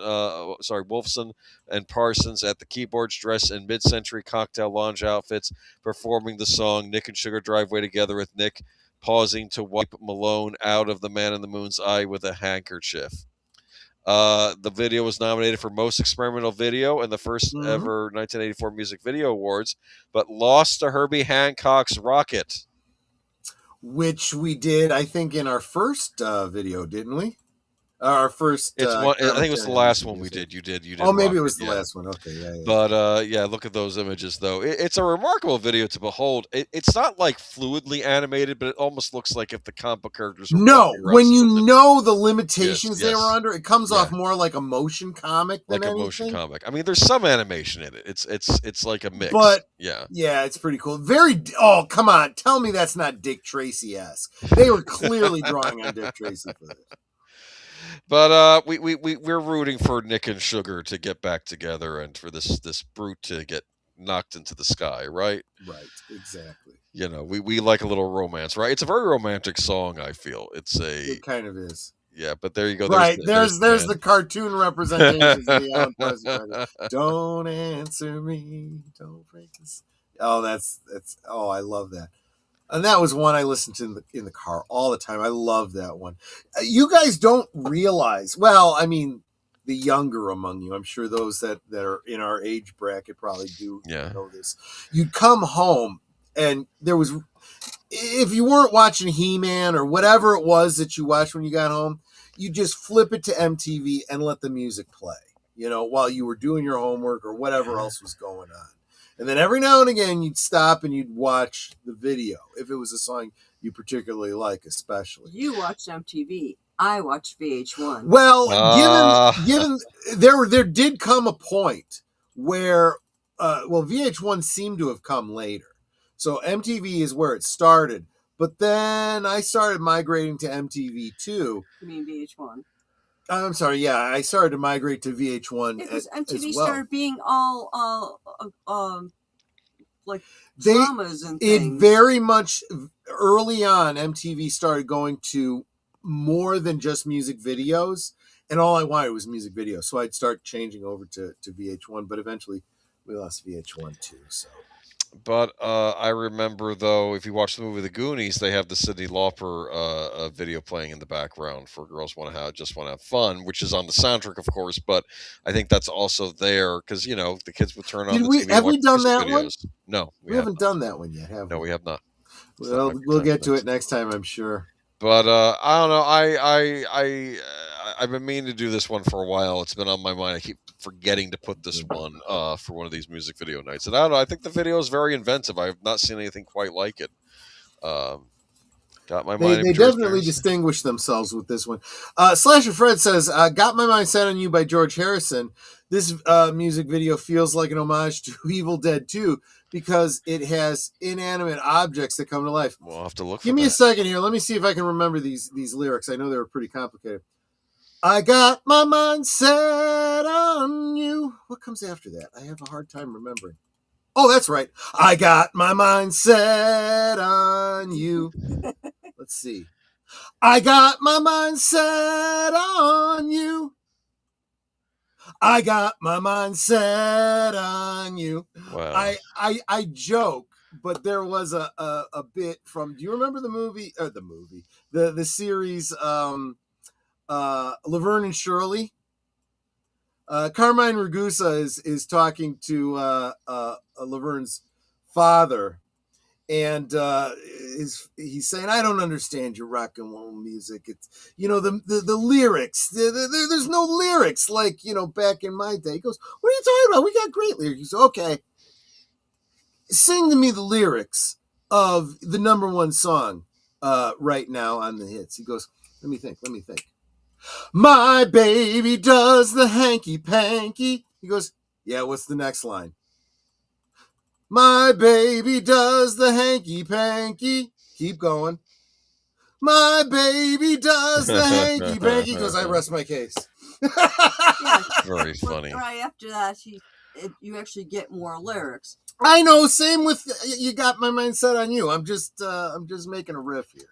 and Parsons at the keyboards, dressed in mid-century cocktail lounge outfits, performing the song. Nick and Sugar drive away together, with Nick pausing to wipe Malone out of the man in the moon's eye with a handkerchief. The video was nominated for Most Experimental Video in the first ever 1984 Music Video Awards, but lost to Herbie Hancock's Rocket. Which we did, I think, in our first video, didn't we? Our first. It's one. I think it was the last one we did. You did. Oh, maybe it Rocket, was the last one. Okay, yeah. But yeah, look at those images, though. It's a remarkable video to behold. It's not like fluidly animated, but it almost looks like if the comic book characters were walking around when you something. know the limitations they Yes. were under, it comes off more like a motion comic than like anything. a motion comic. I mean, there's some animation in it. It's like a mix. But yeah, it's pretty cool. Oh, come on, tell me that's not Dick Tracy-esque. They were clearly drawing on Dick Tracy for this. But we're rooting for Nick and Sugar to get back together and for this brute to get knocked into the sky, right? Right, exactly. You know, we like a little romance, right? It's a very romantic song, I feel. It kind of is. Yeah, but there you go. Right, there's the cartoon representations of the Alan Parsons. Don't answer me, don't break this. Oh, that's I love that. And that was one I listened to in the car all the time. I love that one. You guys don't realize, well, I mean, the younger among you, I'm sure those that are in our age bracket probably do know this. You'd come home and there was, if you weren't watching He-Man or whatever it was that you watched when you got home, you just flip it to MTV and let the music play, while you were doing your homework or whatever else was going on. And then every now and again, you'd stop and you'd watch the video if it was a song you particularly like, especially. You watched MTV. I watched VH1. Well, given there did come a point where, VH1 seemed to have come later. So MTV is where it started. But then I started migrating to MTV too. You mean VH1? I'm sorry. Yeah, I started to migrate to VH1 because MTV as well. started being all like dramas and things. It very much early on, MTV started going to more than just music videos, and all I wanted was music videos. So I'd start changing over to VH1, but eventually we lost VH1 too. So. But I remember, though, if you watch the movie The Goonies, they have the Cyndi Lauper video playing in the background for Girls Just Want to Have Fun, which is on the soundtrack, of course. But I think that's also there because, the kids would turn on the TV. Have we done that videos. one? No. We haven't done that one yet, have we? No, we have not. Well, we'll get to it next time, I'm sure. But I don't know. I've been meaning to do this one for a while. It's been on my mind. I keep forgetting to put this one for one of these music video nights. And I don't know. I think the video is very inventive. I have not seen anything quite like it. Got my mind. They definitely distinguish themselves with this one. Slasher Fred says, "Got My Mind Set on You" by George Harrison. This music video feels like an homage to Evil Dead 2 because it has inanimate objects that come to life. We'll have to look. Give me a second here. Let me see if I can remember these lyrics. I know they were pretty complicated. I got my mind set on you. What comes after that? I have a hard time remembering. Oh, that's right. I got my mind set on you. Let's see. I got my mind set on you. I got my mind set on you. Wow. I joke, but there was a bit from. Do you remember the movie? Or the series Laverne and Shirley? Carmine Ragusa is talking to Laverne's father, and he's saying, "I don't understand your rock and roll music. It's the lyrics. There's no lyrics like back in my day." He goes, "What are you talking about? We got great lyrics." He says, "Okay, sing to me the lyrics of the number one song right now on the hits." He goes, "Let me think. My baby does the hanky-panky." He goes, "Yeah, what's the next line?" "My baby does the hanky-panky." Keep going. "My baby does the hanky-panky." He goes, "I rest my case." Yeah. Very funny. Right after that, you actually get more lyrics. I know. Same with You Got My Mind Set on You. I'm just making a riff here.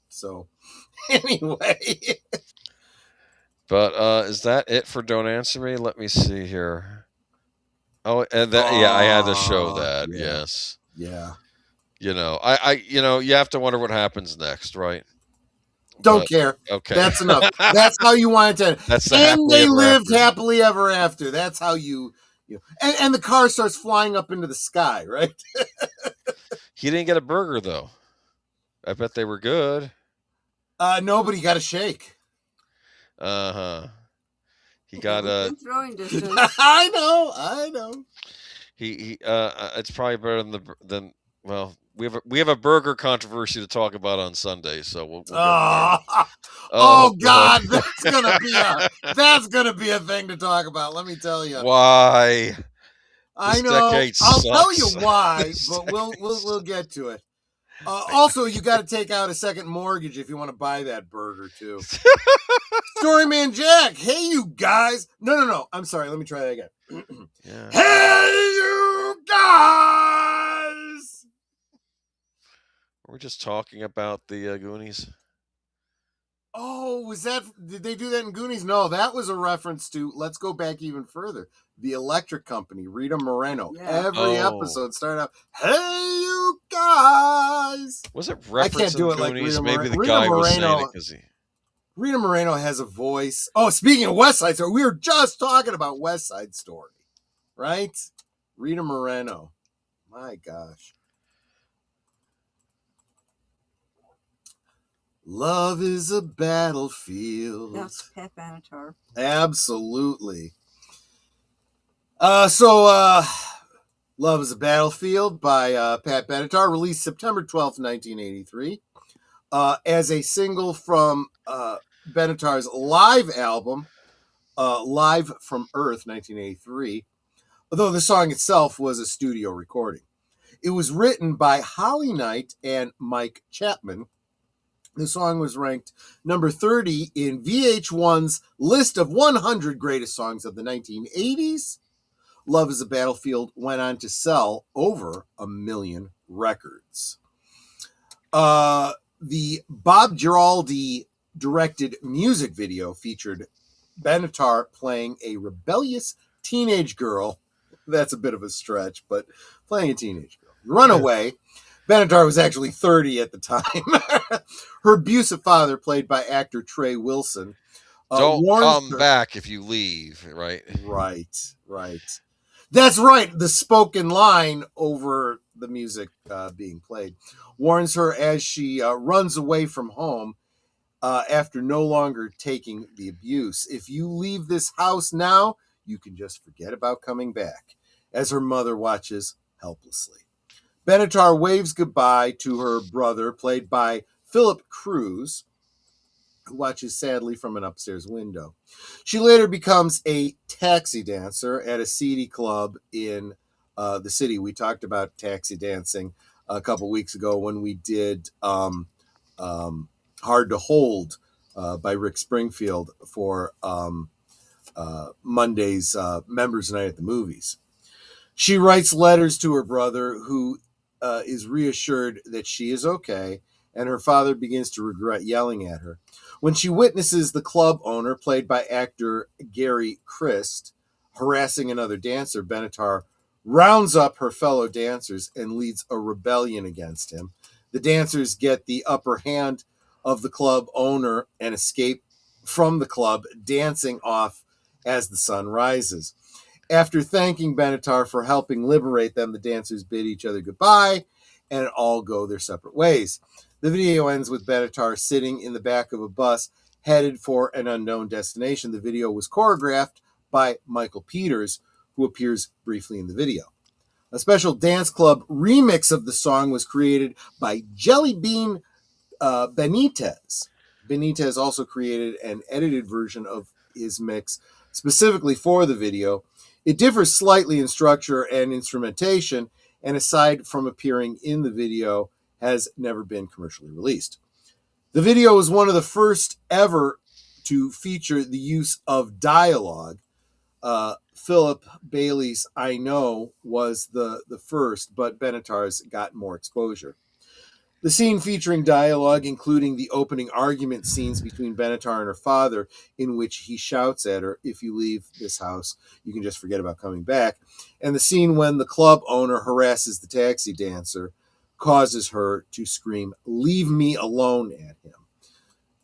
So anyway. But is that it for Don't Answer Me? Let me see here. Oh, and I had to show that. Yeah. Yes. Yeah. You have to wonder what happens next, right? Don't But, care. okay. That's enough. That's how you want it to end. That's the And happily they ever lived after. happily ever after. That's how you and the car starts flying up into the sky, right? He didn't get a burger though. I bet they were good. Nobody got a shake. He got a. Within throwing distance. I know. He it's probably better than well, we have a burger controversy to talk about on Sunday, so we'll get there. Oh boy. God, that's gonna be a thing to talk about. Let me tell you. Why? I This know. decade I'll tell you sucks. why, This but decade we'll get to it. Also, you got to take out a second mortgage if you want to buy that burger too. Storyman Jack, hey you guys! No. I'm sorry. Let me try that again. Yeah. Hey you guys! We're just talking about the Goonies. Oh, did they do that in Goonies? No, that was a reference to, let's go back even further. The Electric Company, Rita Moreno. Yeah. Every episode started out, hey, you guys. Was it I can't reference do in it like Goonies? Rita Maybe the Rita guy was saying Moreno. it because he. Rita Moreno has a voice. Oh, speaking of West Side Story, we were just talking about West Side Story, right? Rita Moreno. My gosh. Love is a battlefield. That's Pat Benatar. Absolutely. Love is a Battlefield by Pat Benatar, released September 12th, 1983, as a single from Benatar's live album, Live from Earth, 1983, although the song itself was a studio recording. It was written by Holly Knight and Mike Chapman. The song was ranked number 30 in VH1's list of 100 greatest songs of the 1980s. Love is a Battlefield went on to sell over 1 million records. The Bob Giraldi directed music video featured Benatar playing a rebellious teenage girl. That's a bit of a stretch, but playing a teenage girl. Runaway. Benatar was actually 30 at the time. Her abusive father, played by actor Trey Wilson, Don't warns come her- back if you leave, right? Right. That's right. The spoken line over the music being played warns her as she runs away from home after no longer taking the abuse. If you leave this house now, you can just forget about coming back, as her mother watches helplessly. Benatar waves goodbye to her brother, played by Philip Cruz, who watches sadly from an upstairs window. She later becomes a taxi dancer at a seedy club in the city. We talked about taxi dancing a couple weeks ago when we did Hard to Hold by Rick Springfield for Monday's Members Night at the Movies. She writes letters to her brother, who is reassured that she is okay, and her father begins to regret yelling at her. When she witnesses the club owner, played by actor Gary Christ, harassing another dancer, Benatar rounds up her fellow dancers and leads a rebellion against him. The dancers get the upper hand of the club owner and escape from the club, dancing off as the sun rises. After thanking Benatar for helping liberate them, the dancers bid each other goodbye and all go their separate ways. The video ends with Benatar sitting in the back of a bus headed for an unknown destination. The video was choreographed by Michael Peters, who appears briefly in the video. A special dance club remix of the song was created by Jelly Bean Benitez. Benitez also created an edited version of his mix specifically for the video. It differs slightly in structure and instrumentation, and aside from appearing in the video, has never been commercially released. The video was one of the first ever to feature the use of dialogue. Philip Bailey's I Know was the first, but Benatar's got more exposure. The scene featuring dialogue, including the opening argument scenes between Benatar and her father, in which he shouts at her, if you leave this house, you can just forget about coming back. And the scene when the club owner harasses the taxi dancer, causes her to scream, leave me alone, at him.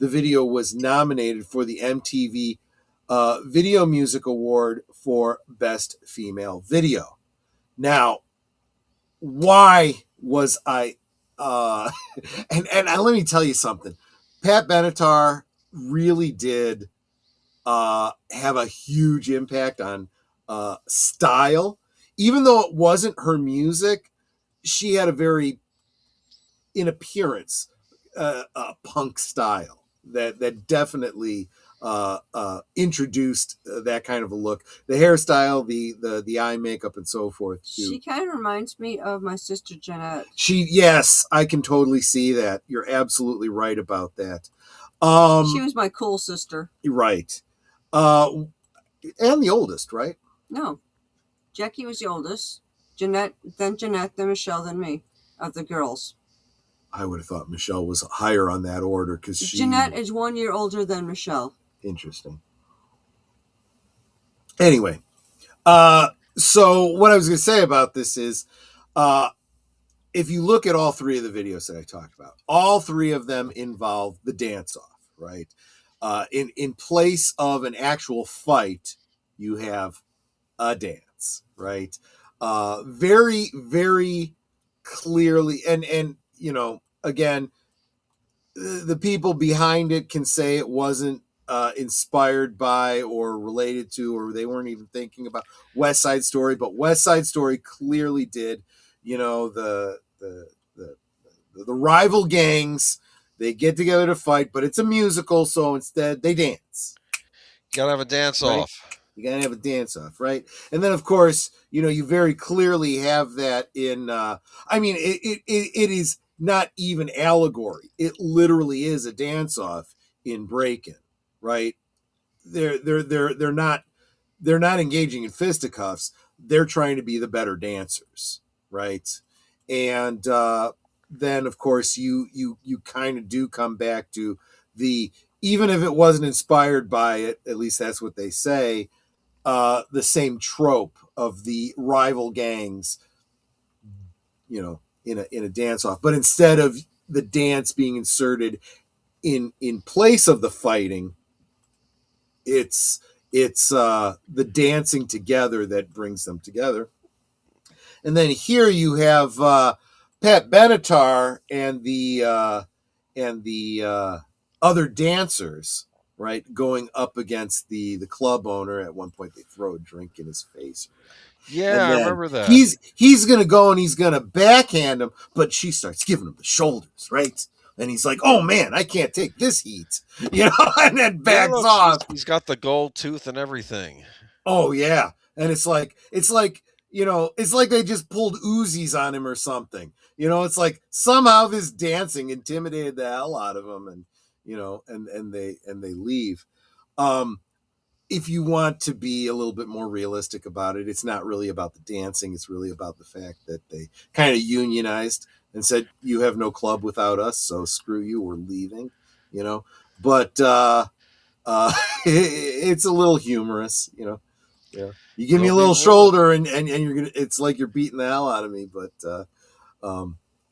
the video was nominated for the MTV Video Music Award for Best Female Video. Now, why was I and let me tell you something. Pat Benatar really did have a huge impact on style. Even though it wasn't her music, she had a very, in appearance, punk style that definitely introduced that kind of a look. The hairstyle, the eye makeup, and so forth too. She kind of reminds me of my sister Jeanette. Yes, I can totally see that. You're absolutely right about that. She was my cool sister. Right. And the oldest, right? No. Jackie was the oldest. Jeanette, then Michelle, then me, of the girls. I would have thought Michelle was higher on that order because Jeanette is 1 year older than Michelle. Interesting. Anyway, so what I was going to say about this is, if you look at all three of the videos that I talked about, all three of them involve the dance-off, right? In place of an actual fight, you have a dance, right? Very, very clearly, and you know, again, the people behind it can say it wasn't inspired by or related to, or they weren't even thinking about West Side Story, but West Side Story clearly did. You know, the rival gangs, they get together to fight, but it's a musical, so instead they dance. You gotta have a dance off. You gotta have a dance off, right? And then, of course, you know, you very clearly have that in. I mean, it is not even allegory. It literally is a dance off in Breakin', right? They're not engaging in fisticuffs. They're trying to be the better dancers, right? And then, of course, you kind of do come back to the, even if it wasn't inspired by it, at least that's what they say, the same trope of the rival gangs, you know, in a dance off, but instead of the dance being inserted in place of the fighting, it's the dancing together that brings them together. And then here you have Pat Benatar and the other dancers, right, going up against the club owner. At one point, they throw a drink in his face. Yeah, I remember that. He's gonna go and he's gonna backhand him, but she starts giving him the shoulders, right? And he's like, "Oh man, I can't take this heat," you know, and then backs off. He's got the gold tooth and everything. Oh yeah, and it's like you know, it's like they just pulled Uzis on him or something. You know, it's like somehow this dancing intimidated the hell out of him, and you know, and they leave. If you want to be a little bit more realistic about it, it's not really about the dancing. It's really about the fact that they kind of unionized and said, "You have no club without us, so screw you, we're leaving," you know. But it's a little humorous, you know. Yeah, you give me a little shoulder, and you're gonna. It's like you're beating the hell out of me. But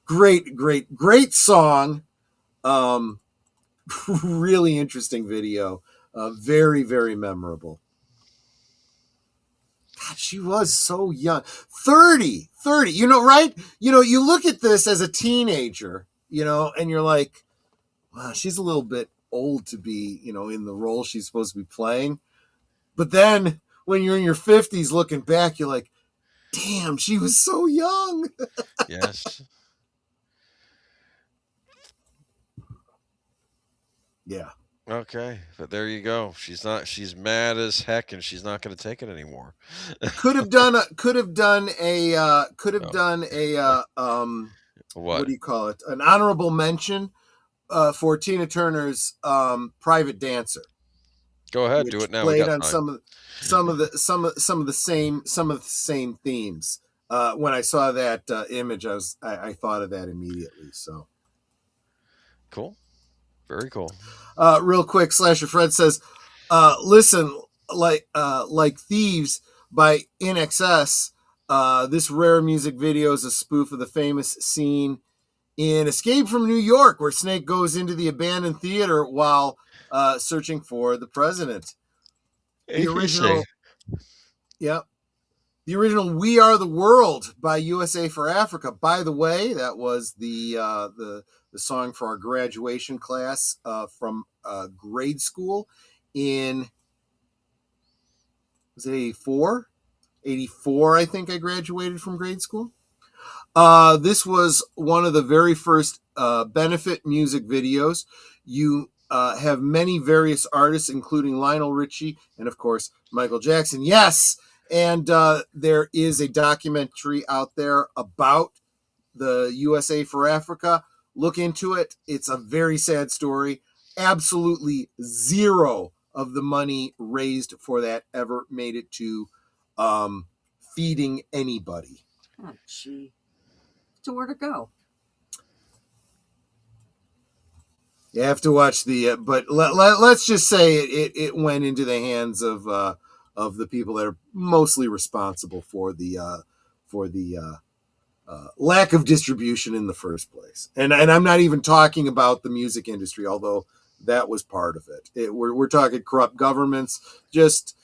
great song. Really interesting video. Very, very memorable. God, she was so young. 30, you know, right? You know, you look at this as a teenager, you know, and you're like, wow, she's a little bit old to be, you know, in the role she's supposed to be playing. But then when you're in your 50s looking back, you're like, damn, she was so young. Yes. Yeah. Okay, but there you go. She's mad as heck, and she's not going to take it anymore. Could have done a what do you call it? An honorable mention for Tina Turner's Private Dancer. Go ahead, do it now. Played on some of the same themes. When I saw that image, I thought of that immediately. So cool. Very cool. Real quick, Slasher Fred says, listen, like Thieves by INXS, this rare music video is a spoof of the famous scene in Escape from New York, where Snake goes into the abandoned theater while searching for the president. The original, yep. The original "We Are the World" by USA for Africa. By the way, that was the song for our graduation class from grade school in, was it 84? 84, I think I graduated from grade school. This was one of the very first benefit music videos. You have many various artists, including Lionel Richie and, of course, Michael Jackson. Yes! And there is a documentary out there about the USA for Africa. Look into it. It's a very sad story. Absolutely zero of the money raised for that ever made it to feeding anybody. Oh, gee. So where to go? You have to watch the, but let's just say it went into the hands of the people that are mostly responsible for the lack of distribution in the first place. And I'm not even talking about the music industry, although that was part of it. We're talking corrupt governments. Just,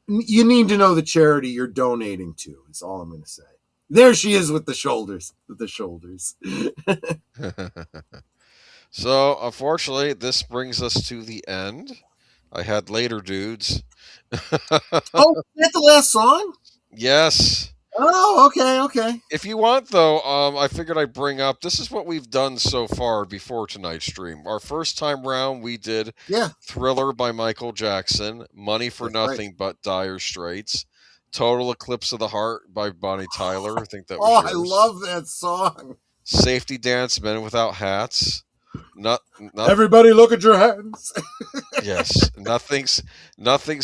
you need to know the charity you're donating to, is all I'm going to say. There she is with the shoulders. So, unfortunately, this brings us to the end. I had later dudes. Oh, is that the last song? Yes. Oh, okay. If you want, though, I figured I'd bring up, this is what we've done so far before tonight's stream. Our first time round, we did Thriller by Michael Jackson, Money for Nothing but Dire Straits, Total Eclipse of the Heart by Bonnie Tyler. I think that was yours. I love that song. Safety Dance, Men Without Hats. Everybody look at your hands. Yes. Nothing's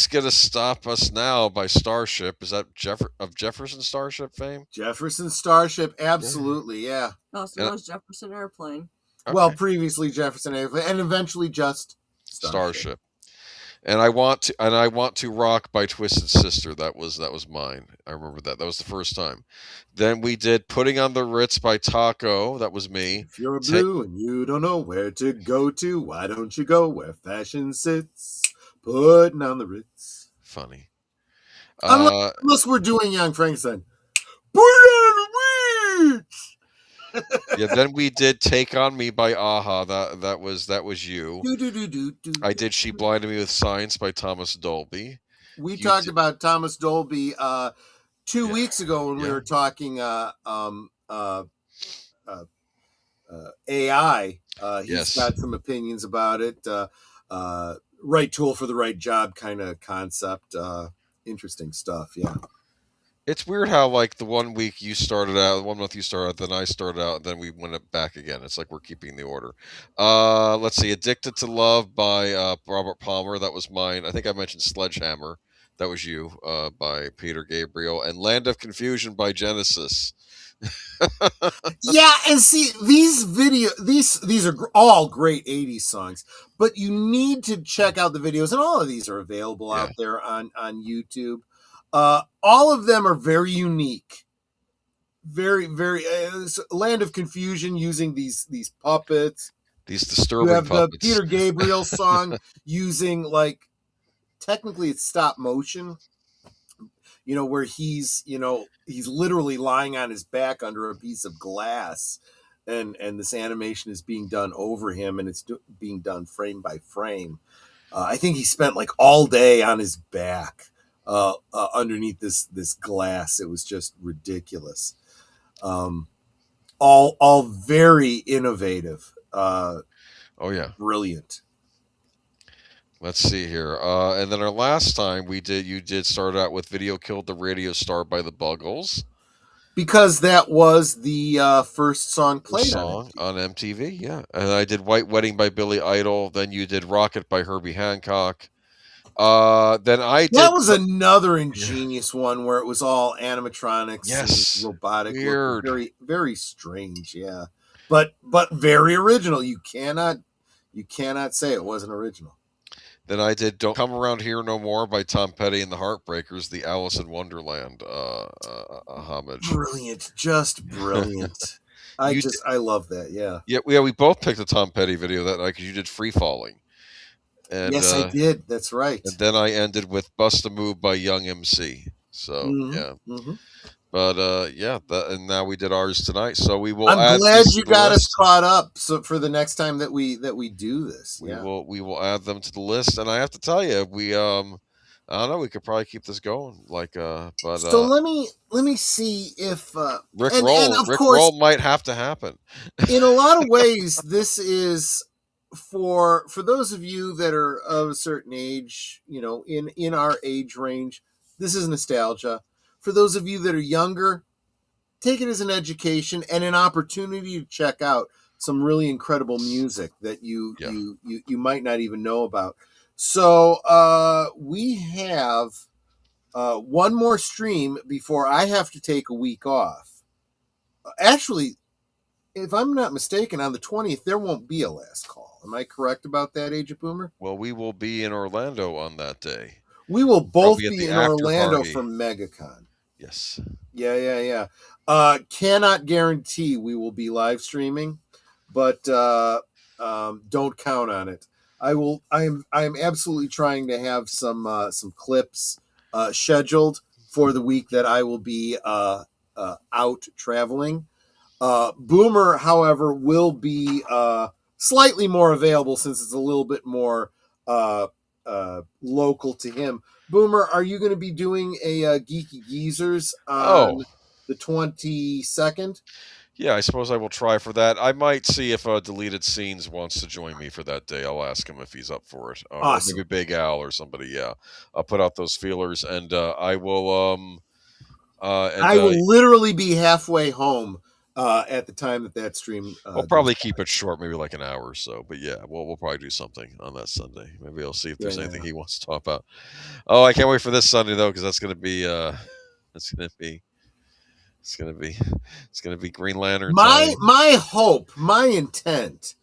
gonna stop us now by Starship. Is that Jefferson Starship fame? Jefferson Starship, absolutely, yeah. Also known as Jefferson Airplane. Okay. Well, previously Jefferson Airplane, and eventually just Starship. And I want to rock by Twisted Sister. That was mine. I remember that. That was the first time. Then we did Putting on the Ritz by Taco. That was me. If you're blue and you don't know where to go to, why don't you go where fashion sits? Putting on the Ritz. Funny. Unless we're doing Young Frankenstein. Put on the Ritz. Yeah, then we did Take on Me by Aha. That was you. I did She Blinded Me with Science by Thomas Dolby. We talked about Thomas Dolby 2 weeks ago when we were talking AI. He's got some opinions about it. Right tool for the right job kind of concept. Interesting stuff, yeah. It's weird how, like, the 1 week you started out, 1 month you started out, then I started out, and then we went back again. It's like we're keeping the order. Let's see. Addicted to Love by Robert Palmer. That was mine. I think I mentioned Sledgehammer. That was you, by Peter Gabriel. And Land of Confusion by Genesis. Yeah, and see, these are all great 80s songs, but you need to check out the videos, and all of these are available out there on YouTube. All of them are very unique. Very, very Land of Confusion using these puppets. These disturbing you have puppets. The Peter Gabriel song using, like, technically it's stop motion. Where he's literally lying on his back under a piece of glass, and this animation is being done over him, and it's being done frame by frame. I think he spent like all day on his back underneath this glass. It was just ridiculous. All very innovative. Brilliant. Let's see here. And then our last time you did start out with Video Killed the Radio Star by the Buggles. Because that was the first song played on MTV, yeah. And I did White Wedding by Billy Idol. Then you did Rocket by Herbie Hancock. Then I did... That was another ingenious one where it was all animatronics and robotic. Weird. Very, very strange, yeah. But very original. You cannot say it wasn't original. Then I did Don't Come Around Here No More by Tom Petty and the Heartbreakers, the Alice in Wonderland homage. Brilliant, just brilliant. I love that. Yeah. Yeah, we both picked the Tom Petty video that night because you did Free Falling. And Yes, I did. That's right. and then I ended with Bust a Move by Young MC. So yeah. But and now we did ours tonight. So we will I'm add glad these you to the got us list. caught up so for the next time that we do this. We will add them to the list. And I have to tell you, I don't know, we could probably keep this going. So let me see if Rick Rick course, Roll might have to happen. In a lot of ways, this is for those of you that are of a certain age, in our age range, this is nostalgia. For those of you that are younger, take it as an education and an opportunity to check out some really incredible music that you might not even know about. So we have one more stream before I have to take a week off. Actually, if I'm not mistaken, on the 20th, there won't be a last call. Am I correct about that, Age of Boomer? Well, we will be in Orlando on that day. We will both Probably at be the in after Orlando party. for MegaCon. Yes. Yeah. Cannot guarantee we will be live streaming, but don't count on it. I'm absolutely trying to have some clips scheduled for the week that I will be out traveling. Boomer, however, will be slightly more available since it's a little bit more local to him. Boomer, are you going to be doing a Geeky Geezers on the 22nd? Yeah, I suppose I will try for that. I might see if Deleted Scenes wants to join me for that day. I'll ask him if he's up for it. Awesome. Or maybe Big Al or somebody. Yeah, I'll put out those feelers, and I will. I will literally be halfway home at the time that stream. We'll probably keep it short, maybe like an hour or so. But yeah, we'll probably do something on that Sunday. Maybe I'll see if there's anything he wants to talk about. Oh, I can't wait for this Sunday though, because that's going to be It's gonna be Green Lantern. My hope, my intent,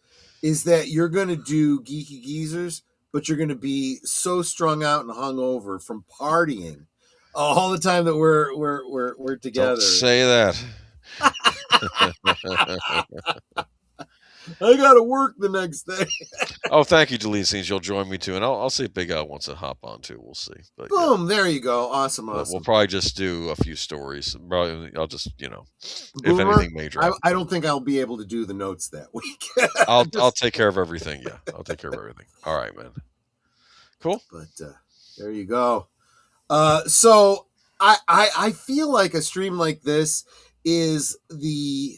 is that you're gonna do Geeky Geezers, but you're gonna be so strung out and hungover from partying all the time that we're together. Don't say that. I gotta work the next day. Oh, thank you, Delete Scenes. You'll join me too, and I'll see if Big Al wants to hop on too. We'll see. But boom, there you go. Awesome. We'll probably just do a few stories. Probably, I'll just Boomer, if anything major. I don't think I'll be able to do the notes that week. I'll take care of everything. Yeah, I'll take care of everything. All right, man. Cool. But there you go. So I feel like a stream like this is the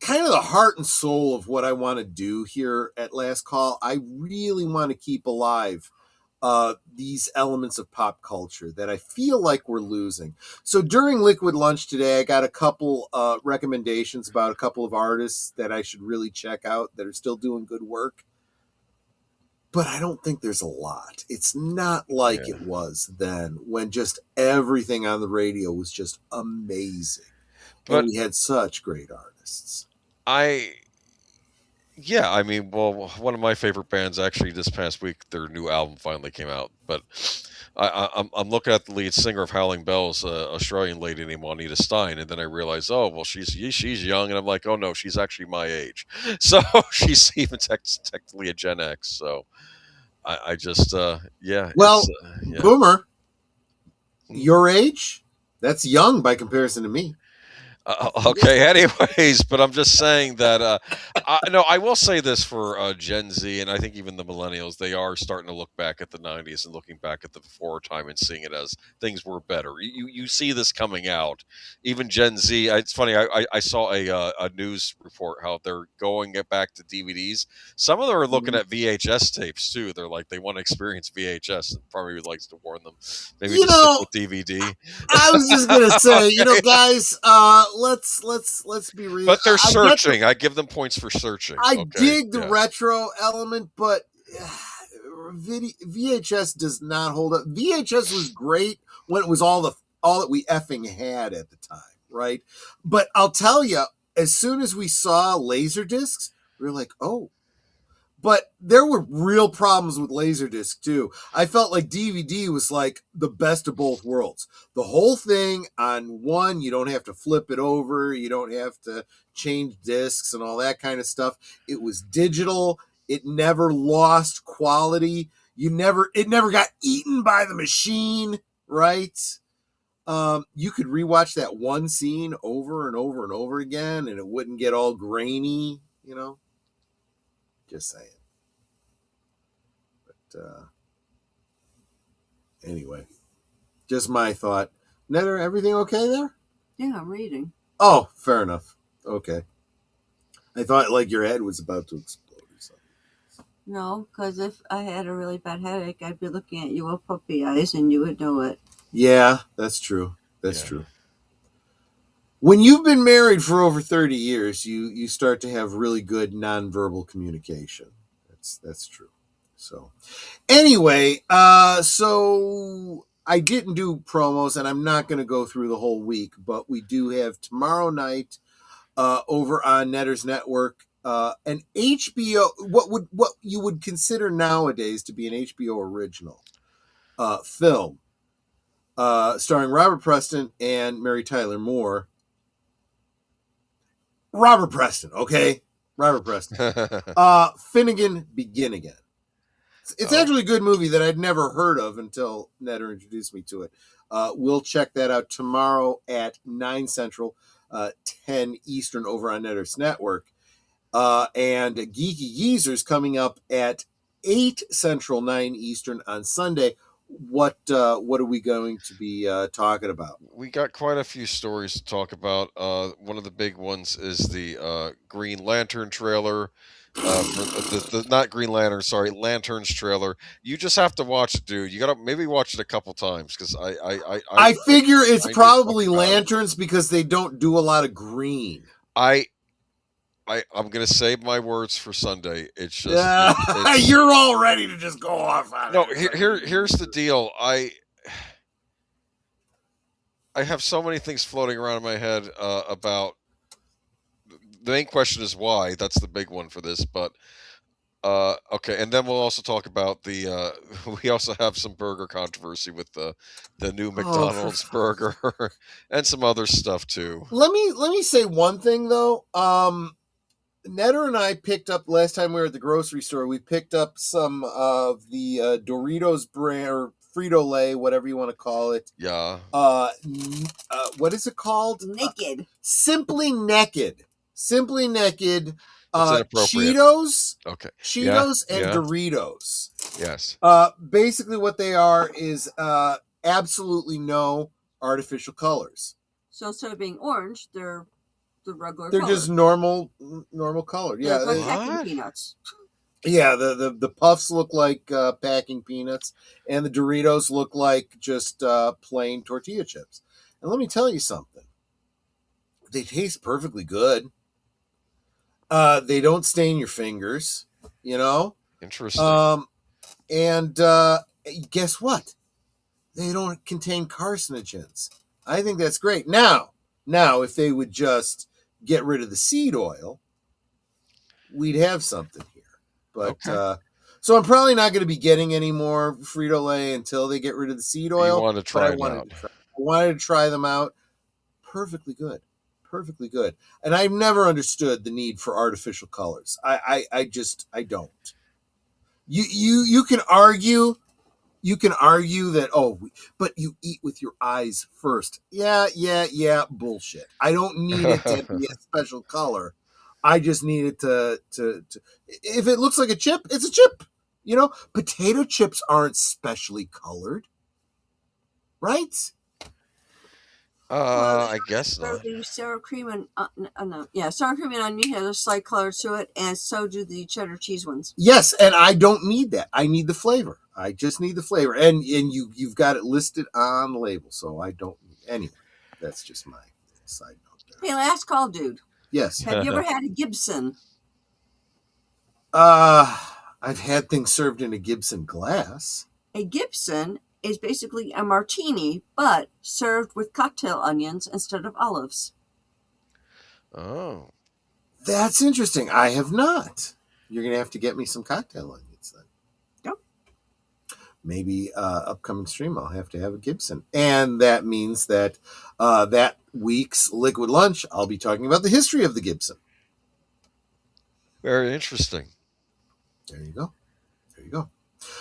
kind of the heart and soul of what I want to do here at Last Call. I really want to keep alive these elements of pop culture that I feel like we're losing. So during Liquid Lunch today, I got a couple recommendations about a couple of artists that I should really check out that are still doing good work. But I don't think there's a lot. It's not like it was then when just everything on the radio was just amazing. But we had such great artists. I mean, well, one of my favorite bands actually this past week, their new album finally came out. But I'm looking at the lead singer of Howling Bells, Australian lady named Juanita Stein, and then I realized, oh, well, she's young, and I'm like, oh no, she's actually my age, so she's even technically a Gen X. So I just Well, Boomer, your age, that's young by comparison to me. Okay, anyways, but I'm just saying that I will say this for Gen Z, and I think even the millennials, they are starting to look back at the 90s and looking back at the before time and seeing it as things were better. You see this coming out. Even Gen Z, it's funny, I saw a news report how they're going back to DVDs. Some of them are looking at VHS tapes too. They're like, they want to experience VHS, and probably likes to warn them. Maybe just stick with DVD. I was just going to say, guys, let's be real. But they're searching. I give them points for searching. I dig the retro element, but VHS does not hold up. VHS was great when it was all that we effing had at the time, right? But I'll tell you, as soon as we saw laser discs, we were like, oh. But there were real problems with Laserdisc too. I felt like DVD was like the best of both worlds. The whole thing on one, you don't have to flip it over, you don't have to change discs and all that kind of stuff. It was digital. It never lost quality. It never got eaten by the machine, right? You could rewatch that one scene over and over and over again, and it wouldn't get all grainy, you know. Just saying. But anyway, just my thought. Netter, everything okay there? Yeah, I'm reading. Oh, fair enough. Okay. I thought like your head was about to explode or something. No, because if I had a really bad headache, I'd be looking at you with puppy eyes, and you would know it. Yeah, that's true. That's true. When you've been married for over 30 years, you start to have really good nonverbal communication. That's true. So anyway, so I didn't do promos, and I'm not going to go through the whole week, but we do have tomorrow night over on Netter's Network an HBO, what you would consider nowadays to be an HBO original film starring Robert Preston and Mary Tyler Moore. Robert Preston, okay? Robert Preston. Finnegan Begin Again. It's actually a good movie that I'd never heard of until Netter introduced me to it. We'll check that out tomorrow at 9 Central, 10 Eastern over on Netter's Network. And Geeky Geezers coming up at 8 Central, 9 Eastern on Sunday. What are we going to be talking about? We got quite a few stories to talk about. One of the big ones is the Green Lantern trailer. For not Green Lantern, sorry, Lanterns trailer. You just have to watch it, dude. You gotta maybe watch it a couple times because I figure it's probably lanterns because they don't do a lot of green. I'm gonna save my words for Sunday. It's just you're all ready to just go off on no. it. Here's the deal. I have so many things floating around in my head about. The main question is why. That's the big one for this, but okay. And then we'll also talk about the. We also have some burger controversy with the new McDonald's burger and some other stuff too. Let me say one thing though. Netter and I picked up last time we were at the grocery store. We picked up some of the Doritos brand or Frito-Lay, whatever you want to call it. Yeah. What is it called? Naked. Simply Naked. Simply Naked. Cheetos. Okay. Cheetos and Doritos. Yes. Basically, what they are is absolutely no artificial colors. So instead of being orange, they're the regular. They're color. just normal color. Yeah, like packing peanuts. Yeah, the puffs look like packing peanuts, and the Doritos look like just plain tortilla chips. And let me tell you something. They taste perfectly good. They don't stain your fingers, you know? Interesting. And guess what? They don't contain carcinogens. I think that's great. Now, if they would just get rid of the seed oil, we'd have something here. But so I'm probably not going to be getting any more Frito-Lay until they get rid of the seed oil. You want to try them out. I wanted to try them out. Perfectly good. Perfectly good. And I've never understood the need for artificial colors. I don't. You can argue that, but you eat with your eyes first. Yeah, bullshit. I don't need it to be a special color. I just need it to if it looks like a chip, it's a chip. You know, potato chips aren't specially colored. Right? I guess not. The sour cream and sour cream and onion has a slight color to it, and so do the cheddar cheese ones. Yes, and I don't need that. I need the flavor. I just need the flavor, and you've got it listed on the label, so I don't. Anyway, that's just my side note there. Hey, last call, dude. Yes. Have you ever had a Gibson? I've had things served in a Gibson glass. A Gibson is basically a martini, but served with cocktail onions instead of olives. Oh. That's interesting. I have not. You're going to have to get me some cocktail onions then. Yep. Maybe upcoming stream I'll have to have a Gibson. And that means that that week's Liquid Lunch, I'll be talking about the history of the Gibson. Very interesting. There you go. There you go.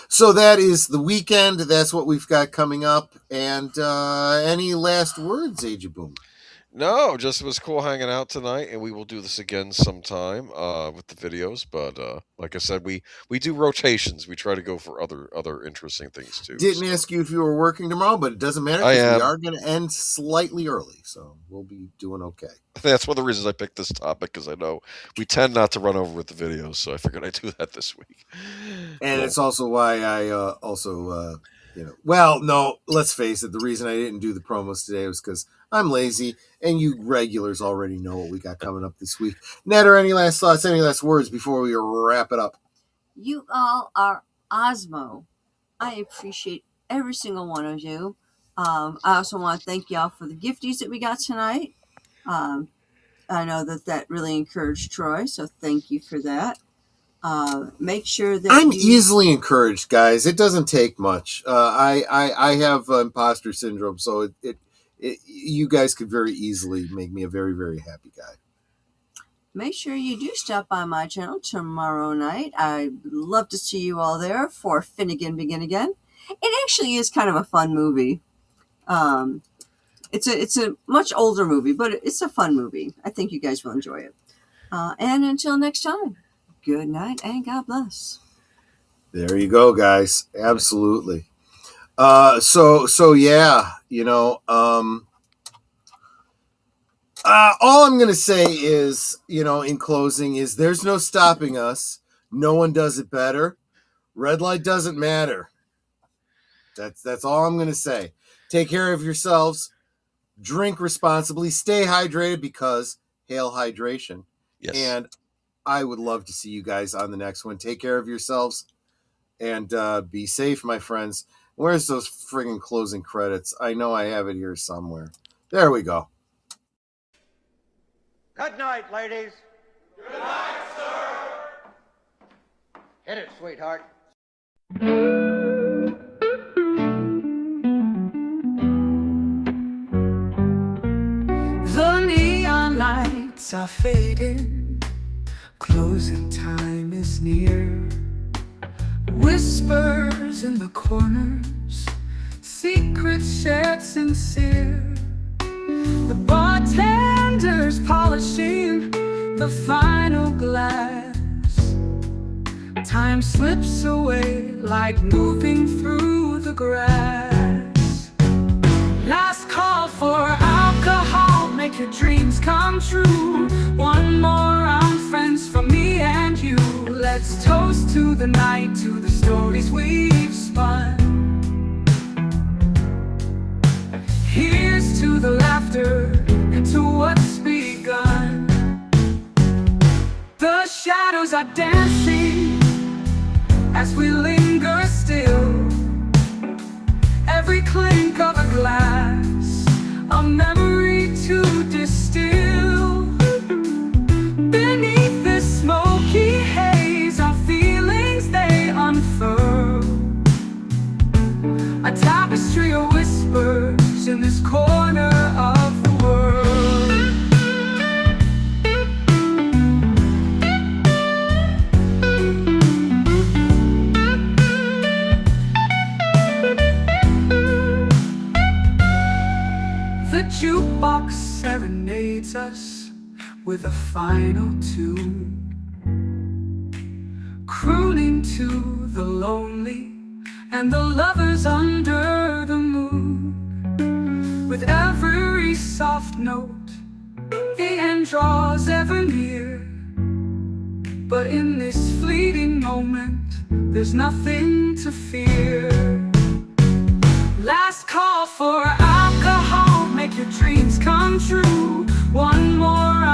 So that is the weekend. That's what we've got coming up. And any last words, Age of Boom? No, just was cool hanging out tonight, and we will do this again sometime with the videos. But like I said, we do rotations. We try to go for other interesting things too. Didn't ask you if you were working tomorrow, but it doesn't matter because we are going to end slightly early, so we'll be doing okay. That's one of the reasons I picked this topic, because I know we tend not to run over with the videos, so I figured I'd do that this week. And it's also why I well, no, let's face it, the reason I didn't do the promos today was because I'm lazy, and you regulars already know what we got coming up this week. Ned, or any last thoughts, any last words before we wrap it up? You all are Osmo. I appreciate every single one of you. I also want to thank y'all for the gifties that we got tonight. I know that really encouraged Troy, so thank you for that. Make sure that I'm easily encouraged, guys. It doesn't take much. I have imposter syndrome, so you guys could very easily make me a very, very happy guy. Make sure you do stop by my channel tomorrow night. I'd love to see you all there for Finnegan Begin Again. It actually is kind of a fun movie. It's a much older movie, but it's a fun movie. I think you guys will enjoy it. And until next time, good night and God bless. There you go, guys. Absolutely. So yeah, all I'm going to say is, in closing, is there's no stopping us. No one does it better. Red light doesn't matter. That's all I'm going to say. Take care of yourselves. Drink responsibly. Stay hydrated, because hail hydration. Yes. And I would love to see you guys on the next one. Take care of yourselves and be safe, my friends. Where's those friggin' closing credits? I know I have it here somewhere. There we go. Good night, ladies. Good night, sir. Hit it, sweetheart. The neon lights are fading, closing time is near. Whispers in the corners, secrets shared sincere. The bartender's polishing the final glass. Time slips away like moving through the grass. Last call for alcohol, make your dreams come true. One more round, friends, from me and you. Let's toast to the night, to the stories we've spun. Here's to the laughter and to what's begun. The shadows are dancing as we linger still. Every clink of a glass, a memory to distill. Beneath this smoky haze, our feelings they unfurl. A tapestry of whispers in this corner of the world. The jukebox serenades us with a final tune, crooning to the lonely and the lovers under the moon. With every soft note, the end draws ever near. But in this fleeting moment, there's nothing to fear. Last call for alcohol, make your dreams come true. One more